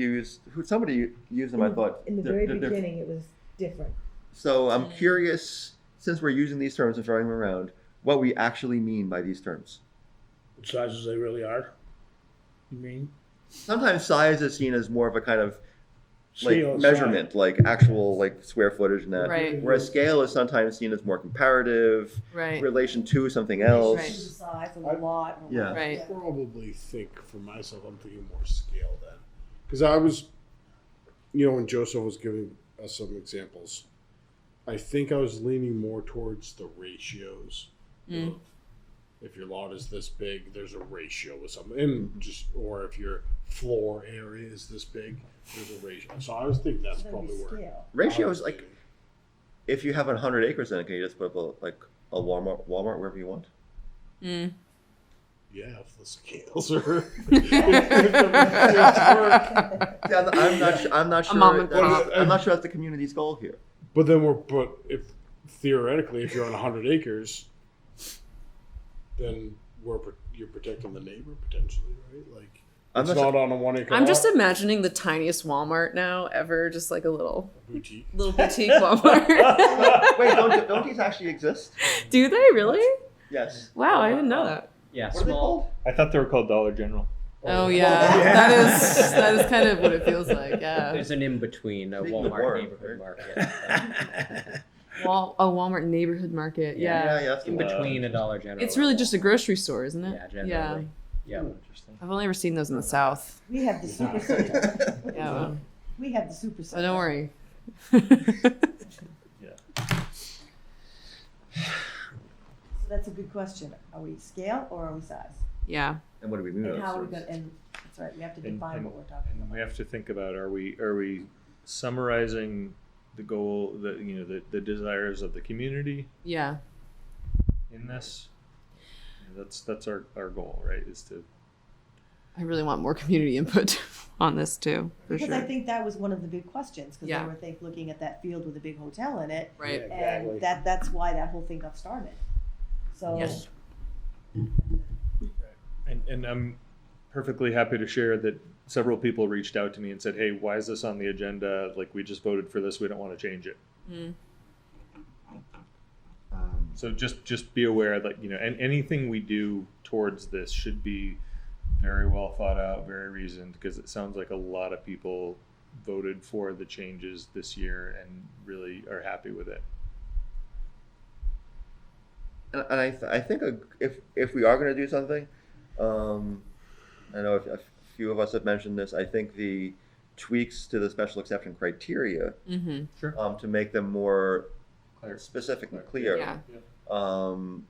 somebody used them, I thought. In the they're- very they're different. beginning, it was different. So I'm curious, since we're using these terms and throwing them around, what we actually mean by these terms. What sizes they really are? You mean? Sometimes size is seen as more of a kind of Scale aside. measurement, like actual like square footage and that. Right. Whereas scale is sometimes seen as more comparative, Right. relation to something else. Right. The size of the lot. or Yeah. what- Right. Probably think for myself, I'm thinking more scale then. Because I was, when Joseph was giving us some examples, I think I was leaning more towards the ratios. Of if your lot is this big, there's a ratio with something. And or if your floor area is this big, there's a ratio. So I was thinking that's That'd be probably where. scale. Ratios, like, if you have 100 acres in it, can you just put up a Walmart wherever you want? Mm. Yeah, if the scales are. Yeah, I'm not sure. mom and pop. I'm not sure that's the community's goal here. But then if theoretically, if you're on 100 acres, then you're protecting the neighbor potentially, right? Like I'm it's not not on a 1 acre. I'm just lot, imagining the tiniest Walmart now ever, just like a little boutique. boutique Walmart. Wait, don't these actually exist? Do they really? Yes. Wow, I didn't know that. Yeah, What are they small. called? I thought they were called Dollar General. Oh yeah, that is kind of what it feels like. Yeah. There's an in between, a Speaking of Walmart Warren, neighborhood right? market. Walmart neighborhood market. Yeah. Yeah, that's the In one. between a Dollar General. It's really just a grocery store, isn't it? Yeah, generally. Yeah. Yeah. Interesting. I've only ever seen those in the South. We have the super center. Yeah. Well, We have the super so center. don't worry. So that's a good question. Are we scale or are we size? Yeah. And what do we mean? And by how are we those? going and that's right, we have to And- define and- what we're talking And about. we have to think about, are we summarizing the goal, the desires of the community Yeah. in this? That's our goal, right? Is to I really want more community input on this too, for Because sure. I think that was one of the big questions, because Yeah. they were looking at that field with a big hotel in it, Right. Yeah. Exactly. and that's why that whole thing got started. So Yes. and I'm perfectly happy to share that several people reached out to me and said, "Hey, why is this on the agenda? Like, we just voted for this. We don't want to change it." Mm. So just be aware that and anything we do towards this should be very well thought out, very reasoned, because it sounds like a lot of people voted for the changes this year and really are happy with it. And I think if we are going to do something, I know a few of us have mentioned this. I think the tweaks to the special exception criteria Mm-hmm. to make them more Clear. specific and clear Yeah.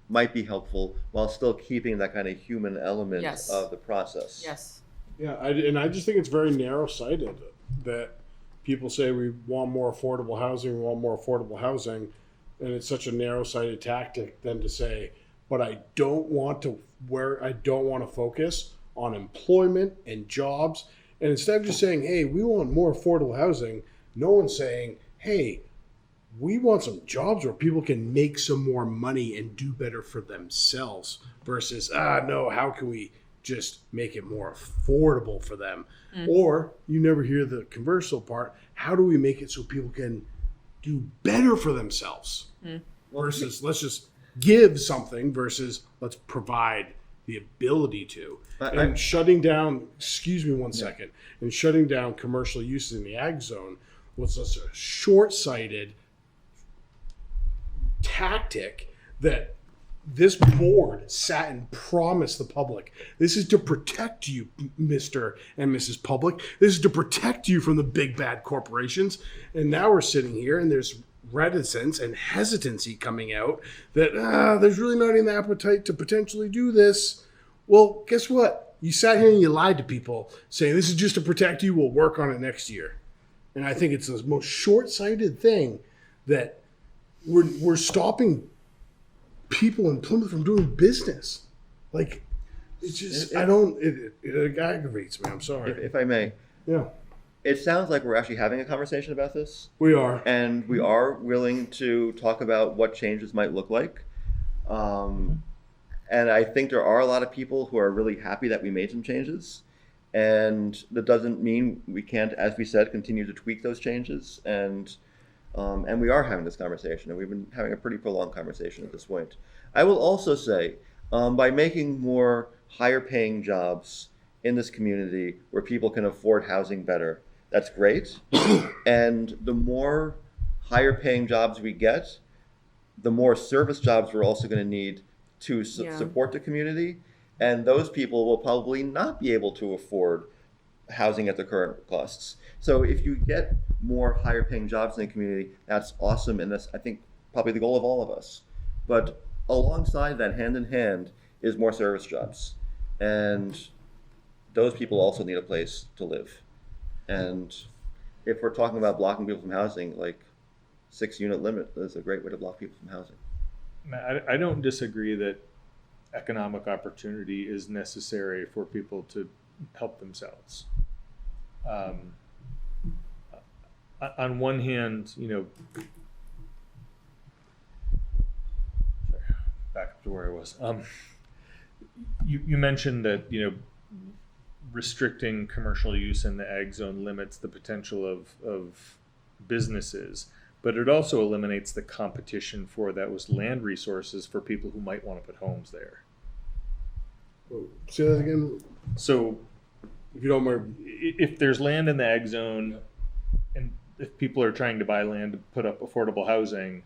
might be helpful while still keeping that kind of human element Yes. of the process. Yes. Yeah, I just think it's very narrow-sighted that people say we want more affordable housing, we want more affordable housing, and it's such a narrow-sighted tactic than to say, but I don't want to focus on employment and jobs. And instead of just saying, hey, we want more affordable housing, no one's saying, hey, we want some jobs where people can make some more money and do better for themselves versus, no, how can we just make it more affordable for them? Or you never hear the converse part. How do we make it so people can do better for themselves versus let's just give something versus let's provide the ability to. And shutting down, excuse me one second, and shutting down commercial uses in the ag zone was such a short-sighted tactic that this board sat and promised the public, this is to protect you, Mr. and Mrs. Public. This is to protect you from the big bad corporations. And now we're sitting here and there's reticence and hesitancy coming out that there's really not an appetite to potentially do this. Well, guess what? You sat here and you lied to people saying this is just to protect you. We'll work on it next year. And I think it's the most short-sighted thing that we're stopping people in Plymouth from doing business. Like, it's just, it aggravates me. I'm sorry. If I may, Yeah, it sounds like we're actually having a conversation about this. we are. And we are willing to talk about what changes might look like. And I think there are a lot of people who are really happy that we made some changes. And that doesn't mean we can't, as we said, continue to tweak those changes. And we are having this conversation, and we've been having a pretty prolonged conversation at this point. I will also say, by making more higher paying jobs in this community where people can afford housing better, That's great. And the more higher paying jobs we get, the more service jobs we're also going to need to Yeah. support the community. And those people will probably not be able to afford housing at the current costs. So if you get more higher paying jobs in the community, that's awesome. And that's, I think, probably the goal of all of us. But alongside that, hand in hand, is more service jobs. And those people also need a place to live. And if we're talking about blocking people from housing, like 6-unit limit is a great way to block people from housing. I don't disagree that economic opportunity is necessary for people to help themselves. On one hand, back up to where I was. You mentioned that restricting commercial use in the ag zone limits the potential of businesses, but it also eliminates the competition for those land resources for people who might want to put homes there. Say that again, So if you don't mind. if there's land in the ag zone, and if people are trying to buy land to put up affordable housing,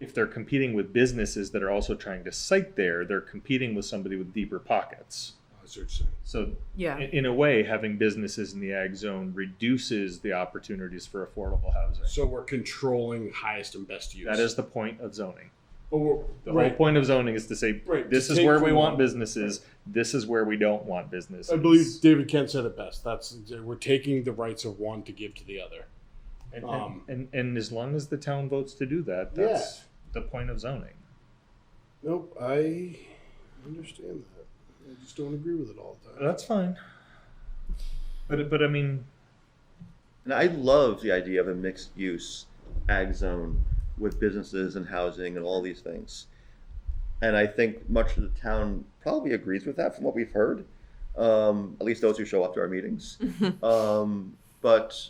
if they're competing with businesses that are also trying to site there, they're competing with somebody with deeper pockets. That's what you're saying. So Yeah. in a way, having businesses in the ag zone reduces the opportunities for affordable housing. So we're controlling highest and best use. That is the point of zoning. Oh, The right. whole point of zoning is to say, Right, this to is take where we from want one. businesses, this is where we don't want businesses. I believe David Kent said it best. That's we're taking the rights of one to give to the other. And as long as the town votes to do that, that's the point of zoning. Nope, I understand that. I just don't agree with it all the time. That's fine. But I mean, And I love the idea of a mixed use ag zone with businesses and housing and all these things. And I think much of the town probably agrees with that from what we've heard, at least those who show up to our meetings. But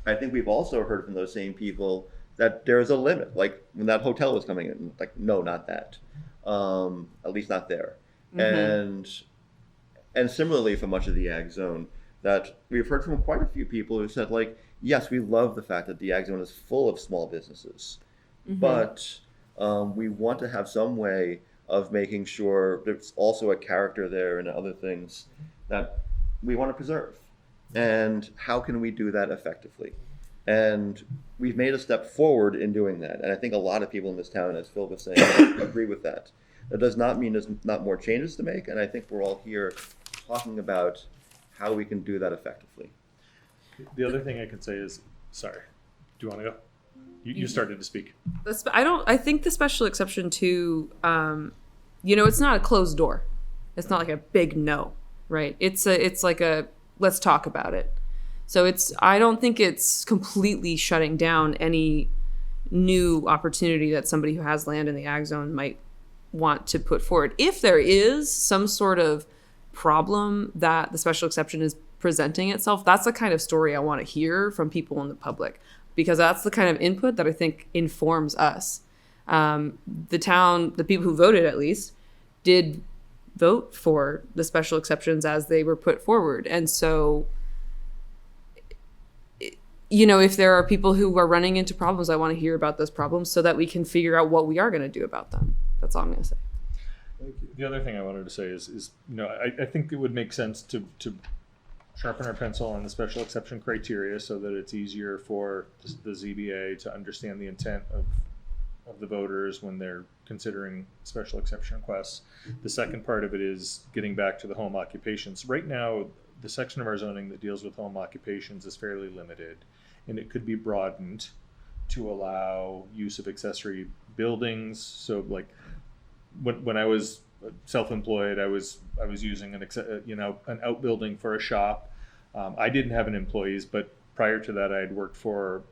I think we've also heard from those same people that there's a limit. Like when that hotel was coming in, like, no, not that. At least not there. And similarly for much of the ag zone, that we've heard from quite a few people who said, like, yes, we love the fact that the ag zone is full of small businesses, but we want to have some way of making sure there's also a character there and other things that we want to preserve. And how can we do that effectively? And we've made a step forward in doing that. And I think a lot of people in this town, as Phil was saying, agree with that. That does not mean there's not more changes to make. And I think we're all here talking about how we can do that effectively. the other thing I can say is, sorry, do you want to go? You started to speak. I think the special exception to, it's not a closed door. It's not like a big no, right? It's like a, let's talk about it. So I don't think it's completely shutting down any new opportunity that somebody who has land in the ag zone might want to put forward. If there is some sort of problem that the special exception is presenting itself, that's the kind of story I want to hear from people in the public, because that's the kind of input that I think informs us. The town, the people who voted at least, did vote for the special exceptions as they were put forward. And so, if there are people who are running into problems, I want to hear about those problems so that we can figure out what we are going to do about them. That's all I'm going to say. Thank you. The other thing I wanted to say is I think it would make sense to sharpen our pencil on the special exception criteria so that it's easier for the ZBA to understand the intent of the voters when they're considering special exception requests. The second part of it is getting back to the home occupations. Right now, the section of our zoning that deals with home occupations is fairly limited, and it could be broadened to allow use of accessory buildings. So like when I was self-employed, I was using an outbuilding for a shop. I didn't have any employees, but prior to that, I had worked for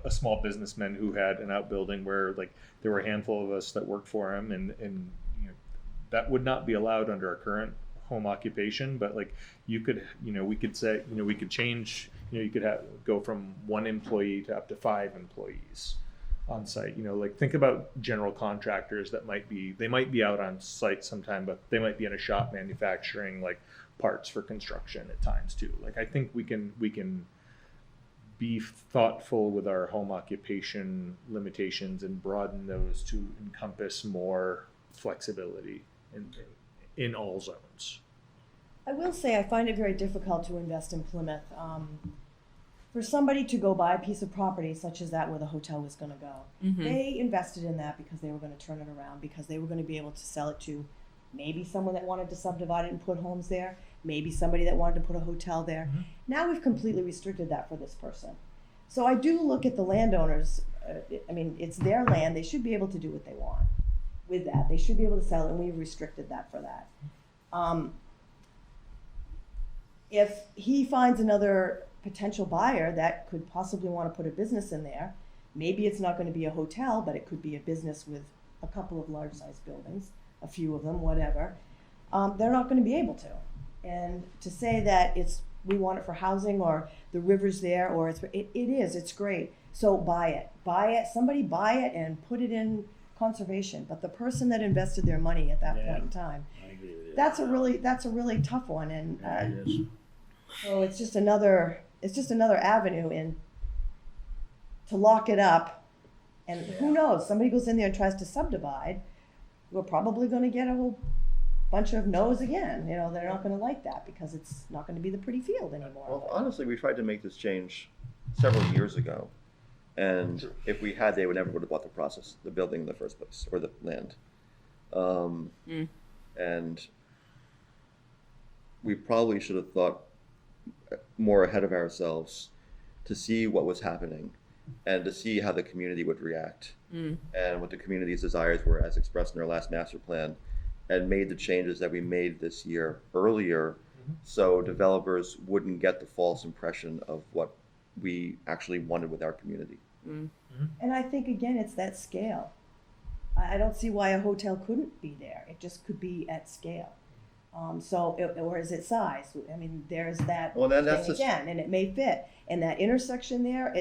a small businessman who had an outbuilding where like there were a handful of us that worked for him, and that would not be allowed under our current home occupation. But like we could say we could change. You could go from 1 employee to up to 5 employees on site. Like think about general contractors that might be out on site sometime, but they might be in a shop manufacturing like parts for construction at times too. Like I think we can be thoughtful with our home occupation limitations and broaden those to encompass more flexibility in all zones. I will say I find it very difficult to invest in Plymouth. For somebody to go buy a piece of property such as that where the hotel was going to go, they invested in that because they were going to turn it around, because they were going to be able to sell it to maybe someone that wanted to subdivide it and put homes there, maybe somebody that wanted to put a hotel there. Now we've completely restricted that for this person. So I do look at the landowners. I mean, it's their land. They should be able to do what they want with that. They should be able to sell it, and we've restricted that for that. If he finds another potential buyer that could possibly want to put a business in there, maybe it's not going to be a hotel, but it could be a business with a couple of large-sized buildings, a few of them, whatever. They're not going to be able to. And to say that we want it for housing, or the river's there, or it is, it's great. So buy it, somebody buy it and put it in conservation. But the person that invested their money at that point in time, I agree with you. that's a really tough one. And Yeah, it is. so it's just another avenue to lock it up. And who knows, somebody goes in there and tries to subdivide, we're probably going to get a whole bunch of no's again. You know, they're not going to like that because it's not going to be the pretty field anymore. Well, honestly, we tried to make this change several years ago, and if we had, they would never would have bought the building in the first place, or the land. And we probably should have thought more ahead of ourselves to see what was happening and to see how the community would react and what the community's desires were as expressed in our last master plan, and made the changes that we made this year earlier so developers wouldn't get the false impression of what we actually wanted with our community. And I think, again, it's that scale. I don't see why a hotel couldn't be there. It just could be at scale. Or is it size? I mean, there's that Well, then that's thing just- again, and it may fit. And that intersection there,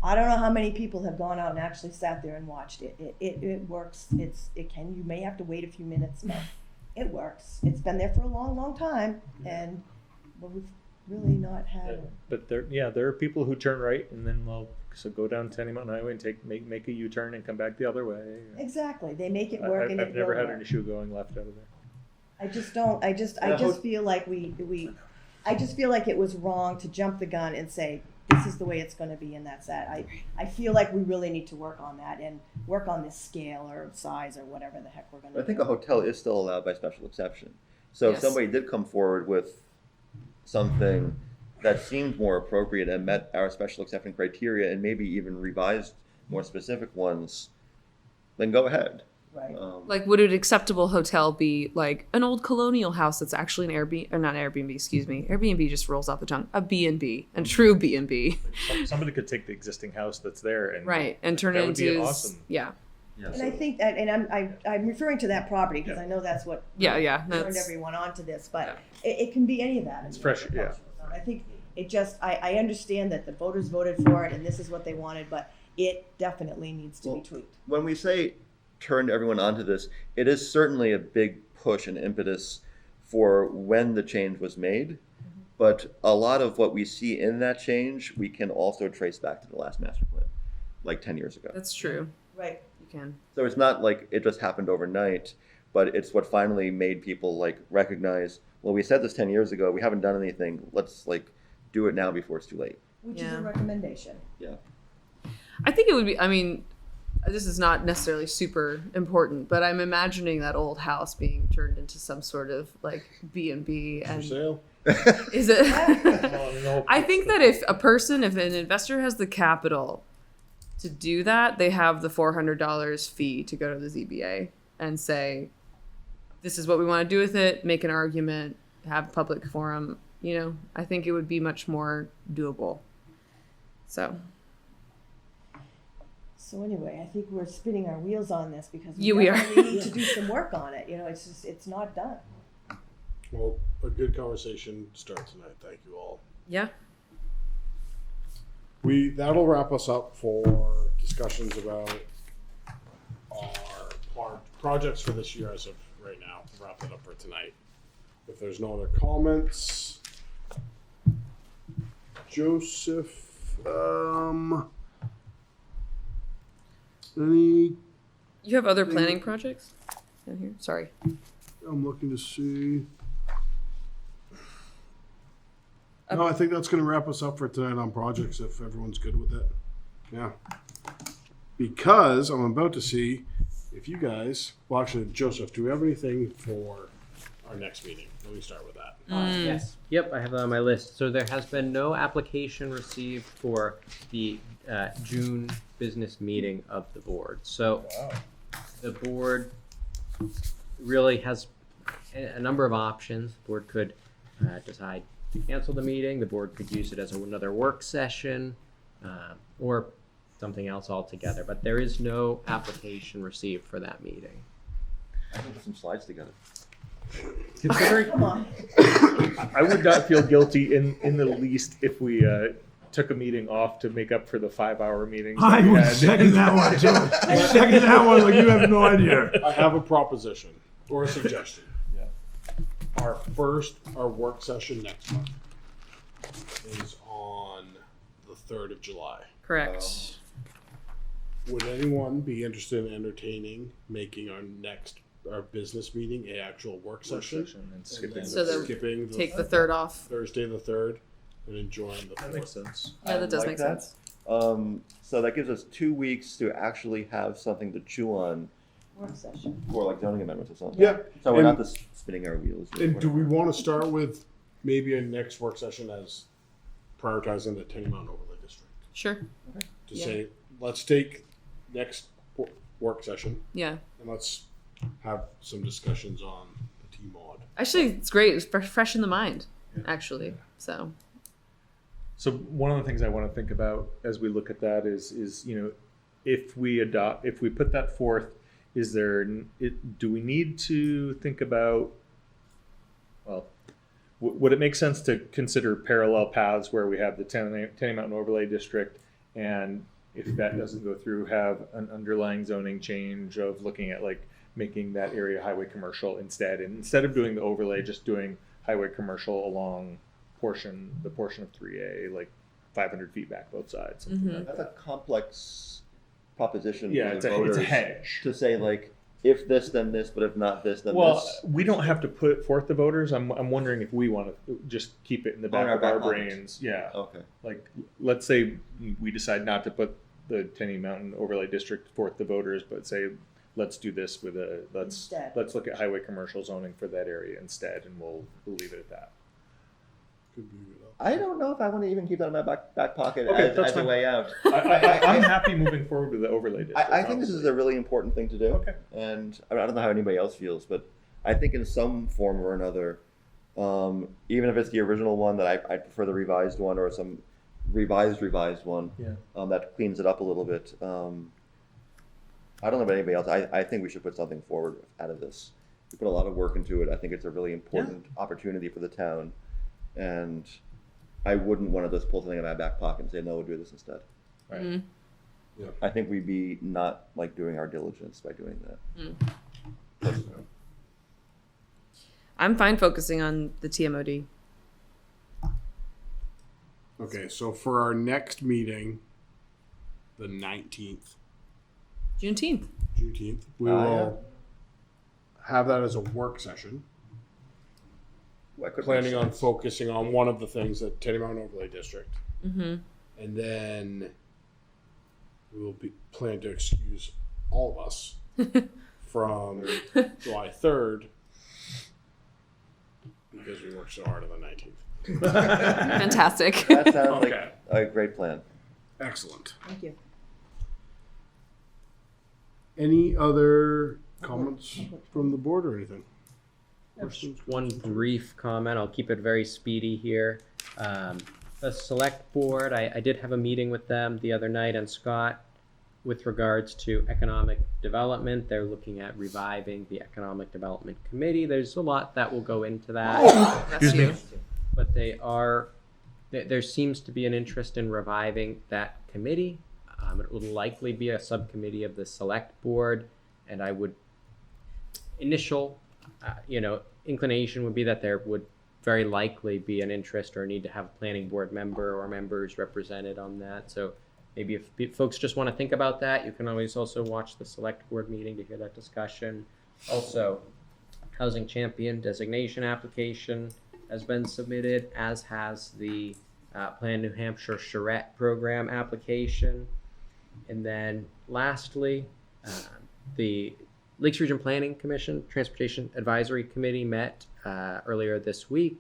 I don't know how many people have gone out and actually sat there and watched it. It works. You may have to wait a few minutes, but it works. It's been there for a long, long time, but we've really not had. But there are people who turn right and then go down Tenny Mountain Highway and make a U-turn and come back the other way. Exactly. They make it work, and I've it never will had work. an issue going left out of there. I just don't. I just feel like I just feel like it was wrong to jump the gun and say this is the way it's going to be, and that's that. I feel like we really need to work on that and work on this scale or size or whatever the heck we're going to do. I think a hotel is still allowed by special exception. So if Yes. somebody did come forward with something that seemed more appropriate and met our special exception criteria, and maybe even revised more specific ones, then go ahead. Right. Like, would an acceptable hotel be like an old colonial house that's actually an Airbnb, or not Airbnb, excuse me. Airbnb just rolls off the tongue. A B&B, a true B&B. Somebody could take the existing house that's there and Right, and turn that it would be into awesome. Yeah, And I think that, and I'm referring to that property because I know that's what yeah. turned That's everyone onto this, but it can be any of that. It's fresh, yeah. I think it just, I understand that the voters voted for it and this is what they wanted, but it definitely needs to be tweaked. When we say turned everyone onto this, it is certainly a big push and impetus for when the change was made. But a lot of what we see in that change, we can also trace back to the last master plan, like 10 years ago. that's true. Right. You can. So it's not like it just happened overnight, but it's what finally made people recognize, well, we said this 10 years ago, we haven't done anything, let's do it now before it's too late. Which is Yeah. a recommendation. Yeah. I think it would be. I mean, this is not necessarily super important, but I'm imagining that old house being turned into some sort of B&B. For And sale? is it? No, I think that if an investor has the capital to do that, they have the $400 fee to go to the ZBA and say, this is what we want to do with it, make an argument, have public forum. I think it would be much more doable. So Anyway, I think we're spinning our wheels on this because Yeah, we we are. definitely need to do some work on it. It's not done. Well, a good conversation start tonight. Thank you all. yeah. That'll wrap us up for discussions about our projects for this year as of right now. Wrap that up for tonight. If there's no other comments, Joseph, any, You have other planning projects down here? Sorry. I'm looking to see. No, I think that's gonna wrap us up for tonight on projects, if everyone's good with it. Yeah. Because I'm about to see if you guys, well, actually, Joseph, do we have anything for our next meeting? Let me start with that. Yes. Yep, I have that on my list. So there has been no application received for the June business meeting of the board. So the board really has a number of options. The board could decide to cancel the meeting. The board could use it as another work session or something else altogether. But there is no application received for that meeting. I can put some slides together. Considering Come on. I would not feel guilty in the least if we took a meeting off to make up for the 5-hour meetings. that I we would had. second that one, too. Second that one like you have no idea. I have a proposition or a suggestion. Yeah. Our work session next month is on the 3rd of July. Correct. Would anyone be interested in entertaining making our business meeting a actual work session? And skipping And So then then skipping Take the 3rd off. Thursday the 3rd and enjoying the that makes 4th. sense. Yeah, that does like make that. sense. So that gives us 2 weeks to actually have something to chew on Work session. for like zoning amendments or something. Yeah. So we're And- not just spinning our wheels. or And do we whatever. want to start with maybe a next work session as prioritizing the Tenny Mountain Overlay District? Sure. To say, let's take next work session Yeah. and let's have some discussions on the T-mod. Actually, it's great. It's fresh in the mind, actually. So, So one of the things I want to think about as we look at that is if we put that forth, do we need to think about, well, would it make sense to consider parallel paths where we have the Tenny Mountain Overlay District, and if that doesn't go through, have an underlying zoning change of looking at like making that area highway commercial instead, and instead of doing the overlay, just doing highway commercial along the portion of 3A, like 500 feet back both sides. Something like That's that. a complex proposition Yeah, for it's the a voters hedge. to say like, if this, then this, but if not this, then Well, this. we don't have to put it forth the voters. I'm wondering if we want to just keep it in the back our of our back pocket. brains. Yeah. Okay. Like, let's say we decide not to put the Tenny Mountain Overlay District forth the voters, but say, let's do this with Instead. let's look at highway commercial zoning for that area instead, and we'll leave it at that. Could be good. I don't know if I want to even keep that in my back pocket Okay, as that's a fine. way out. I'm happy moving forward with the overlay district. I think this is a really important thing to do. Okay. And I don't know how anybody else feels, but I think in some form or another, even if it's the original one, that I prefer the revised one or some revised one. Yeah. That cleans it up a little bit. I don't know about anybody else. I think we should put something forward out of this. We put a lot of work into it. I think it's a really important opportunity for the town, and I wouldn't want to just pull something in my back pocket and say, no, we'll do this instead. Right. Mhm. Yeah. I think we'd be not like doing our diligence by doing that. I'm fine focusing on the TMOD. Okay, so for our next meeting, the 19th, Juneteenth. Juneteenth, we Ah, will have that as a work session, Well, that could planning make on sense. focusing on one of the things at Tenny Mountain Overlay District. Mm-hmm. And then we will be plan to excuse all of us from July 3rd because we worked so hard on the 19th. Fantastic. That sounds Okay. like a great plan. Excellent. Thank you. Any other comments from the board or anything? Questions? One brief comment. I'll keep it very speedy here. The select board, I did have a meeting with them the other night, and Scott, with regards to economic development, they're looking at reviving the economic development committee. There's a lot that will go into that, That's you. but there seems to be an interest in reviving that committee. It will likely be a subcommittee of the select board, and I would initial inclination would be that there would very likely be an interest or need to have a planning board member or members represented on that. So maybe if folks just want to think about that, you can always also watch the select board meeting to hear that discussion. Also, Housing Champion designation application has been submitted, as has the Plan New Hampshire Charrette Program application. And then lastly, the Lakes Region Planning Commission Transportation Advisory Committee met earlier this week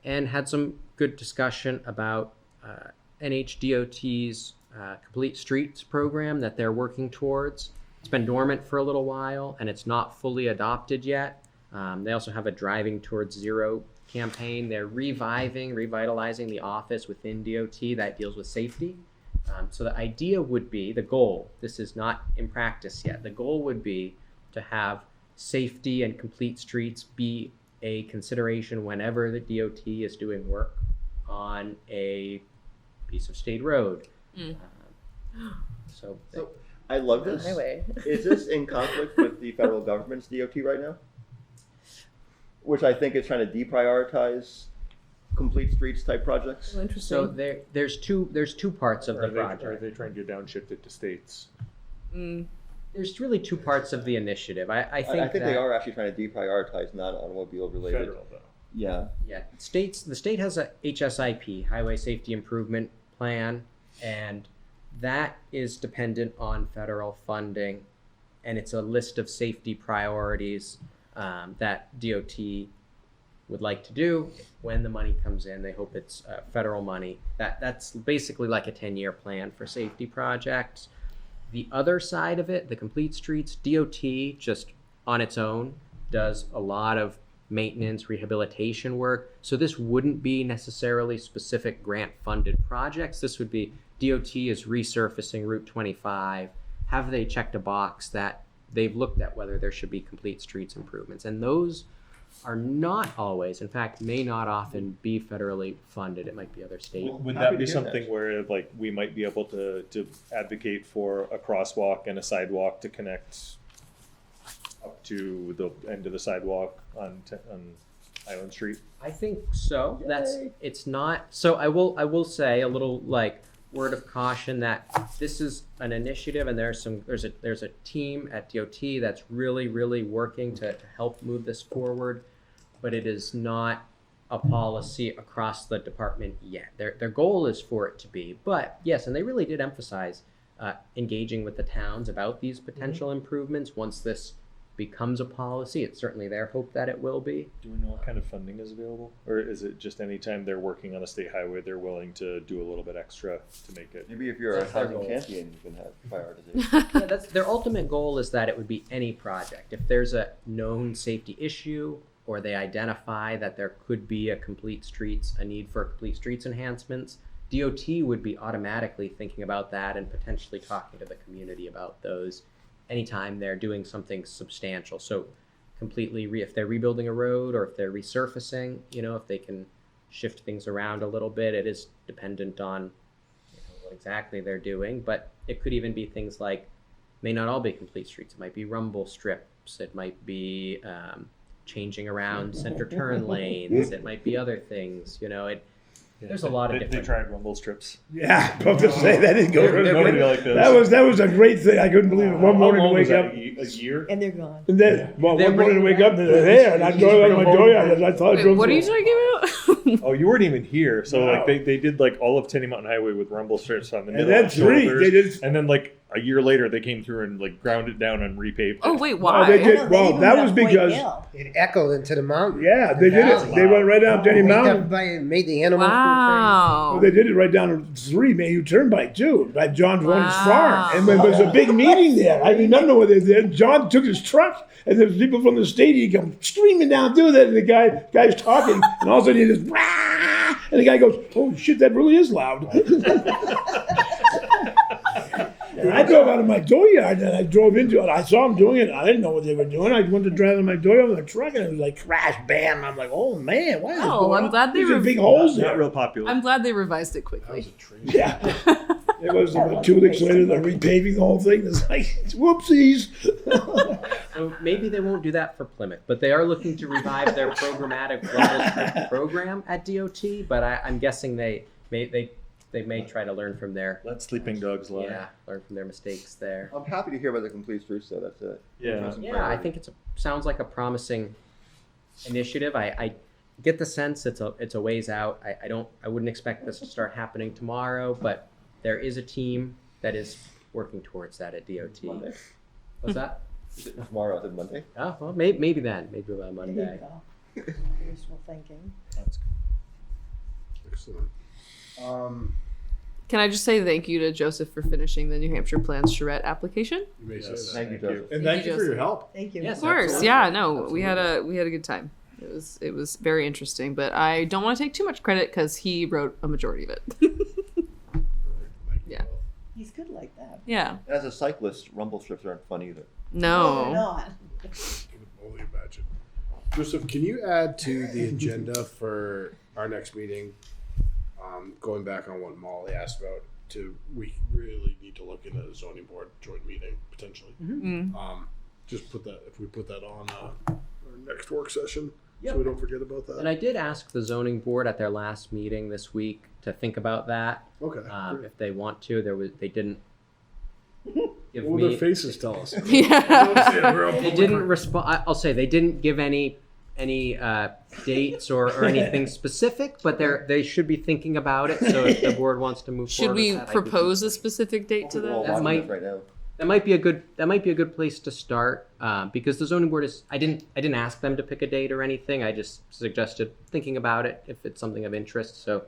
and had some good discussion about NHDOT's Complete Streets program that they're working towards. It's been dormant for a little while and it's not fully adopted yet. They also have a Driving Towards Zero campaign. They're revitalizing the office within DOT that deals with safety. So the idea would be, the goal, this is not in practice yet, the goal would be to have safety and complete streets be a consideration whenever the DOT is doing work on a piece of state road. So I love this. Highway. Is this in conflict with the federal government's DOT right now? Which I think is trying to deprioritize complete streets type projects. Well, interesting. so there's two parts of the Are project. they trying to downshift it to states? There's really two parts of the initiative. I think I think that, they are actually trying to deprioritize non-automobile related. Federal though. Yeah. Yeah, the state has a HSIP, Highway Safety Improvement Plan, and that is dependent on federal funding, and it's a list of safety priorities that DOT would like to do when the money comes in. They hope it's federal money. That's basically like a 10-year plan for safety projects. The other side of it, the complete streets, DOT just on its own does a lot of maintenance, rehabilitation work. So this wouldn't be necessarily specific grant funded projects. This would be DOT is resurfacing Route 25. Have they checked a box that they've looked at whether there should be complete streets improvements? And those are not always, in fact, may not often be federally funded. It might be other state. Would happy that be to hear something that. where like we might be able to advocate for a crosswalk and a sidewalk to connect up to the end of the sidewalk on Island Street? I think so. It's not. So I will say a little like word of caution that this is an initiative, and there's a team at DOT that's really working to help move this forward, but it is not a policy across the department yet. Their goal is for it to be, but yes, and they really did emphasize engaging with the towns about these potential improvements once this becomes a policy. It's certainly their hope that it will be. Do we know what kind of funding is available? Or is it just anytime they're working on a state highway, they're willing to do a little bit extra to make it? Maybe if you're a That's their housing goal. champion, you can have prioritization. Yeah, that's their ultimate goal, is that it would be any project. If there's a known safety issue, or they identify that there could be a need for complete streets enhancements, DOT would be automatically thinking about that and potentially talking to the community about those anytime they're doing something substantial. So completely, if they're rebuilding a road or if they're resurfacing, if they can shift things around a little bit, it is dependent on what exactly they're doing. But it could even be things like, may not all be complete streets. It might be rumble strips. It might be changing around center turn lanes. It might be other things. There's a lot of They different. tried rumble strips. Yeah, I'm about to say that didn't go very Nobody good. like those. That was a great thing. I couldn't believe it. One How morning long to was wake that? up, A year? And they're gone. and then one They're morning to wake up, and they're there, and I drove out my door. I thought I Wait, drove. what are you through- talking about? Oh, you weren't even here. So No. like they did like all of Tenny Mountain Highway with rumble strips on the And middle then and three, shoulders. they did. And then like a year later, they came through and like ground it down and repaved it. Oh wait, Oh, why? they did. I know, Well, they even that went was up Point because- Hill. It echoed into the mountain. Yeah, they did it. They went right down Denny Mountain. Everybody made the animals Wow. Well, they did it right down 3 Mayu Turnpike too, by John Vaughn's Wow. farm, and there was a big meeting there. I remember when they did. John took his truck, and there was people from the stadium come streaming down through that, and the guy's talking, and all of a sudden he just, "Rah!" And the guy goes, "Oh shit, that really is loud." And I drove out of my dooryard, and I drove into it. I saw them doing it. I didn't know what they were doing. I went to drive in my dooryard with a truck, and it was like crash, bam. I'm like, oh man, what is Oh, going I'm on? glad they These are were- big holes Not there. real popular. I'm glad they revised it quickly. Yeah. It was about 2 weeks later, they're repaving the whole thing. It's like, whoopsies. So maybe they won't do that for Plymouth, but they are looking to revive their programmatic rumble strip program at DOT. But I'm guessing they may try to learn from their Let sleeping dogs lie. learn from their mistakes there. I'm happy to hear about the complete truth, so that's a Yeah. interesting Yeah, I priority. think sounds like a promising initiative. I get the sense it's a ways out. I wouldn't expect this to start happening tomorrow, but there is a team that is working towards that at DOT. Monday. What's that? Is it tomorrow? Is it Monday? Oh, well, maybe then. Maybe by There you Monday. go. Wishful thinking. Excellent. Can I just say thank you to Joseph for finishing the New Hampshire Plans charrette application? You may say Yes. that. Thank you, Joseph. And Thank thank you, you for your Joseph. help. Thank you. Yes, Of course, absolutely. yeah. No, we had a good time. It was very interesting, but I don't want to take too much credit because he wrote a majority of it. Yeah. He's good like that. Yeah. As a cyclist, rumble strips aren't fun either. they're No. not. I can only imagine. Joseph, can you add to the agenda for our next meeting, going back on what Molly asked about, we really need to look into the zoning board joint meeting potentially. Mm. Just if we put that on our next work session, Yep. so we don't forget about that. And I did ask the zoning board at their last meeting this week to think about that. Okay. great. If they want to, they didn't give What will their me. faces tell us? Yeah. They didn't respond. I'll say they didn't give any dates or anything specific, but they should be thinking about it. So if the board wants to move Should forward, we with that, propose a specific date to We're all them? watching might- this right now. that might be a good place to start because the zoning board is. I didn't ask them to pick a date or anything. I just suggested thinking about it if it's something of interest. So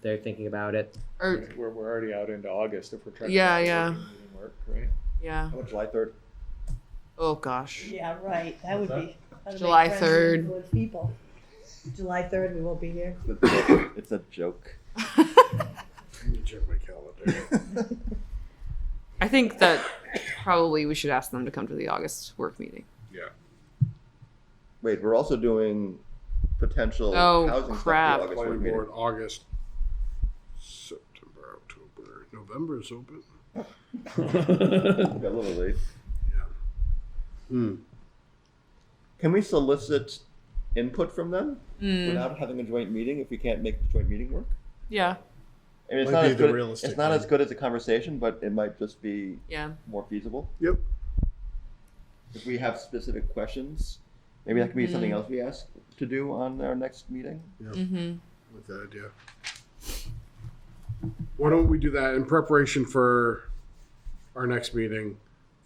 they're thinking about it. Or We're already out into August if we're trying Yeah, to make yeah. the meeting work, right? yeah. How about July 3rd? Oh gosh. Yeah, right. That would be. that'd make July friends and 3rd. influence people. July 3rd, we won't be here. It's a joke. Let me check my calendar. I think that probably we should ask them to come to the August work meeting. Yeah. Wait, we're also doing potential Oh, housing crap. stuff for the August work Planning meeting. board, August, September, October, November is open. Got a little late. Hmm. Can we solicit input from them Mm, without having a joint meeting if we can't make the joint meeting work? yeah. I mean, it's Might not be as the good. realistic It's not as thing. good as a conversation, but it might just be Yeah. more feasible. Yep. If we have specific questions, maybe that could be something else we ask to do on our next meeting. Mm-hmm. With that idea. Why don't we do that in preparation for our next meeting?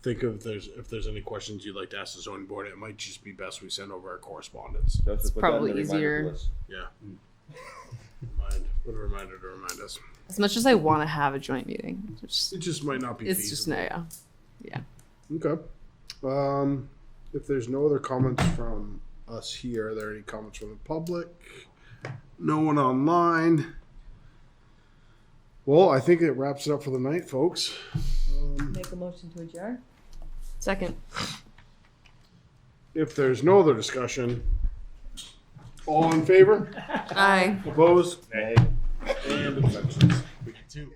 Think of if there's any questions you'd like to ask the zoning board. It might just be best we send over our correspondence. So just put probably that in the reminder easier. list. Yeah. Put a reminder to remind us. As much as I want to have a joint meeting, It just might not be it's just feasible. no, yeah. Okay. If there's no other comments from us here, are there any comments from the public? No one online. Well, I think it wraps it up for the night, folks. Make a motion to adjourn. Second. If there's no other discussion, all in favor? Aye. Opposed? Hey. And abstentions. We can do.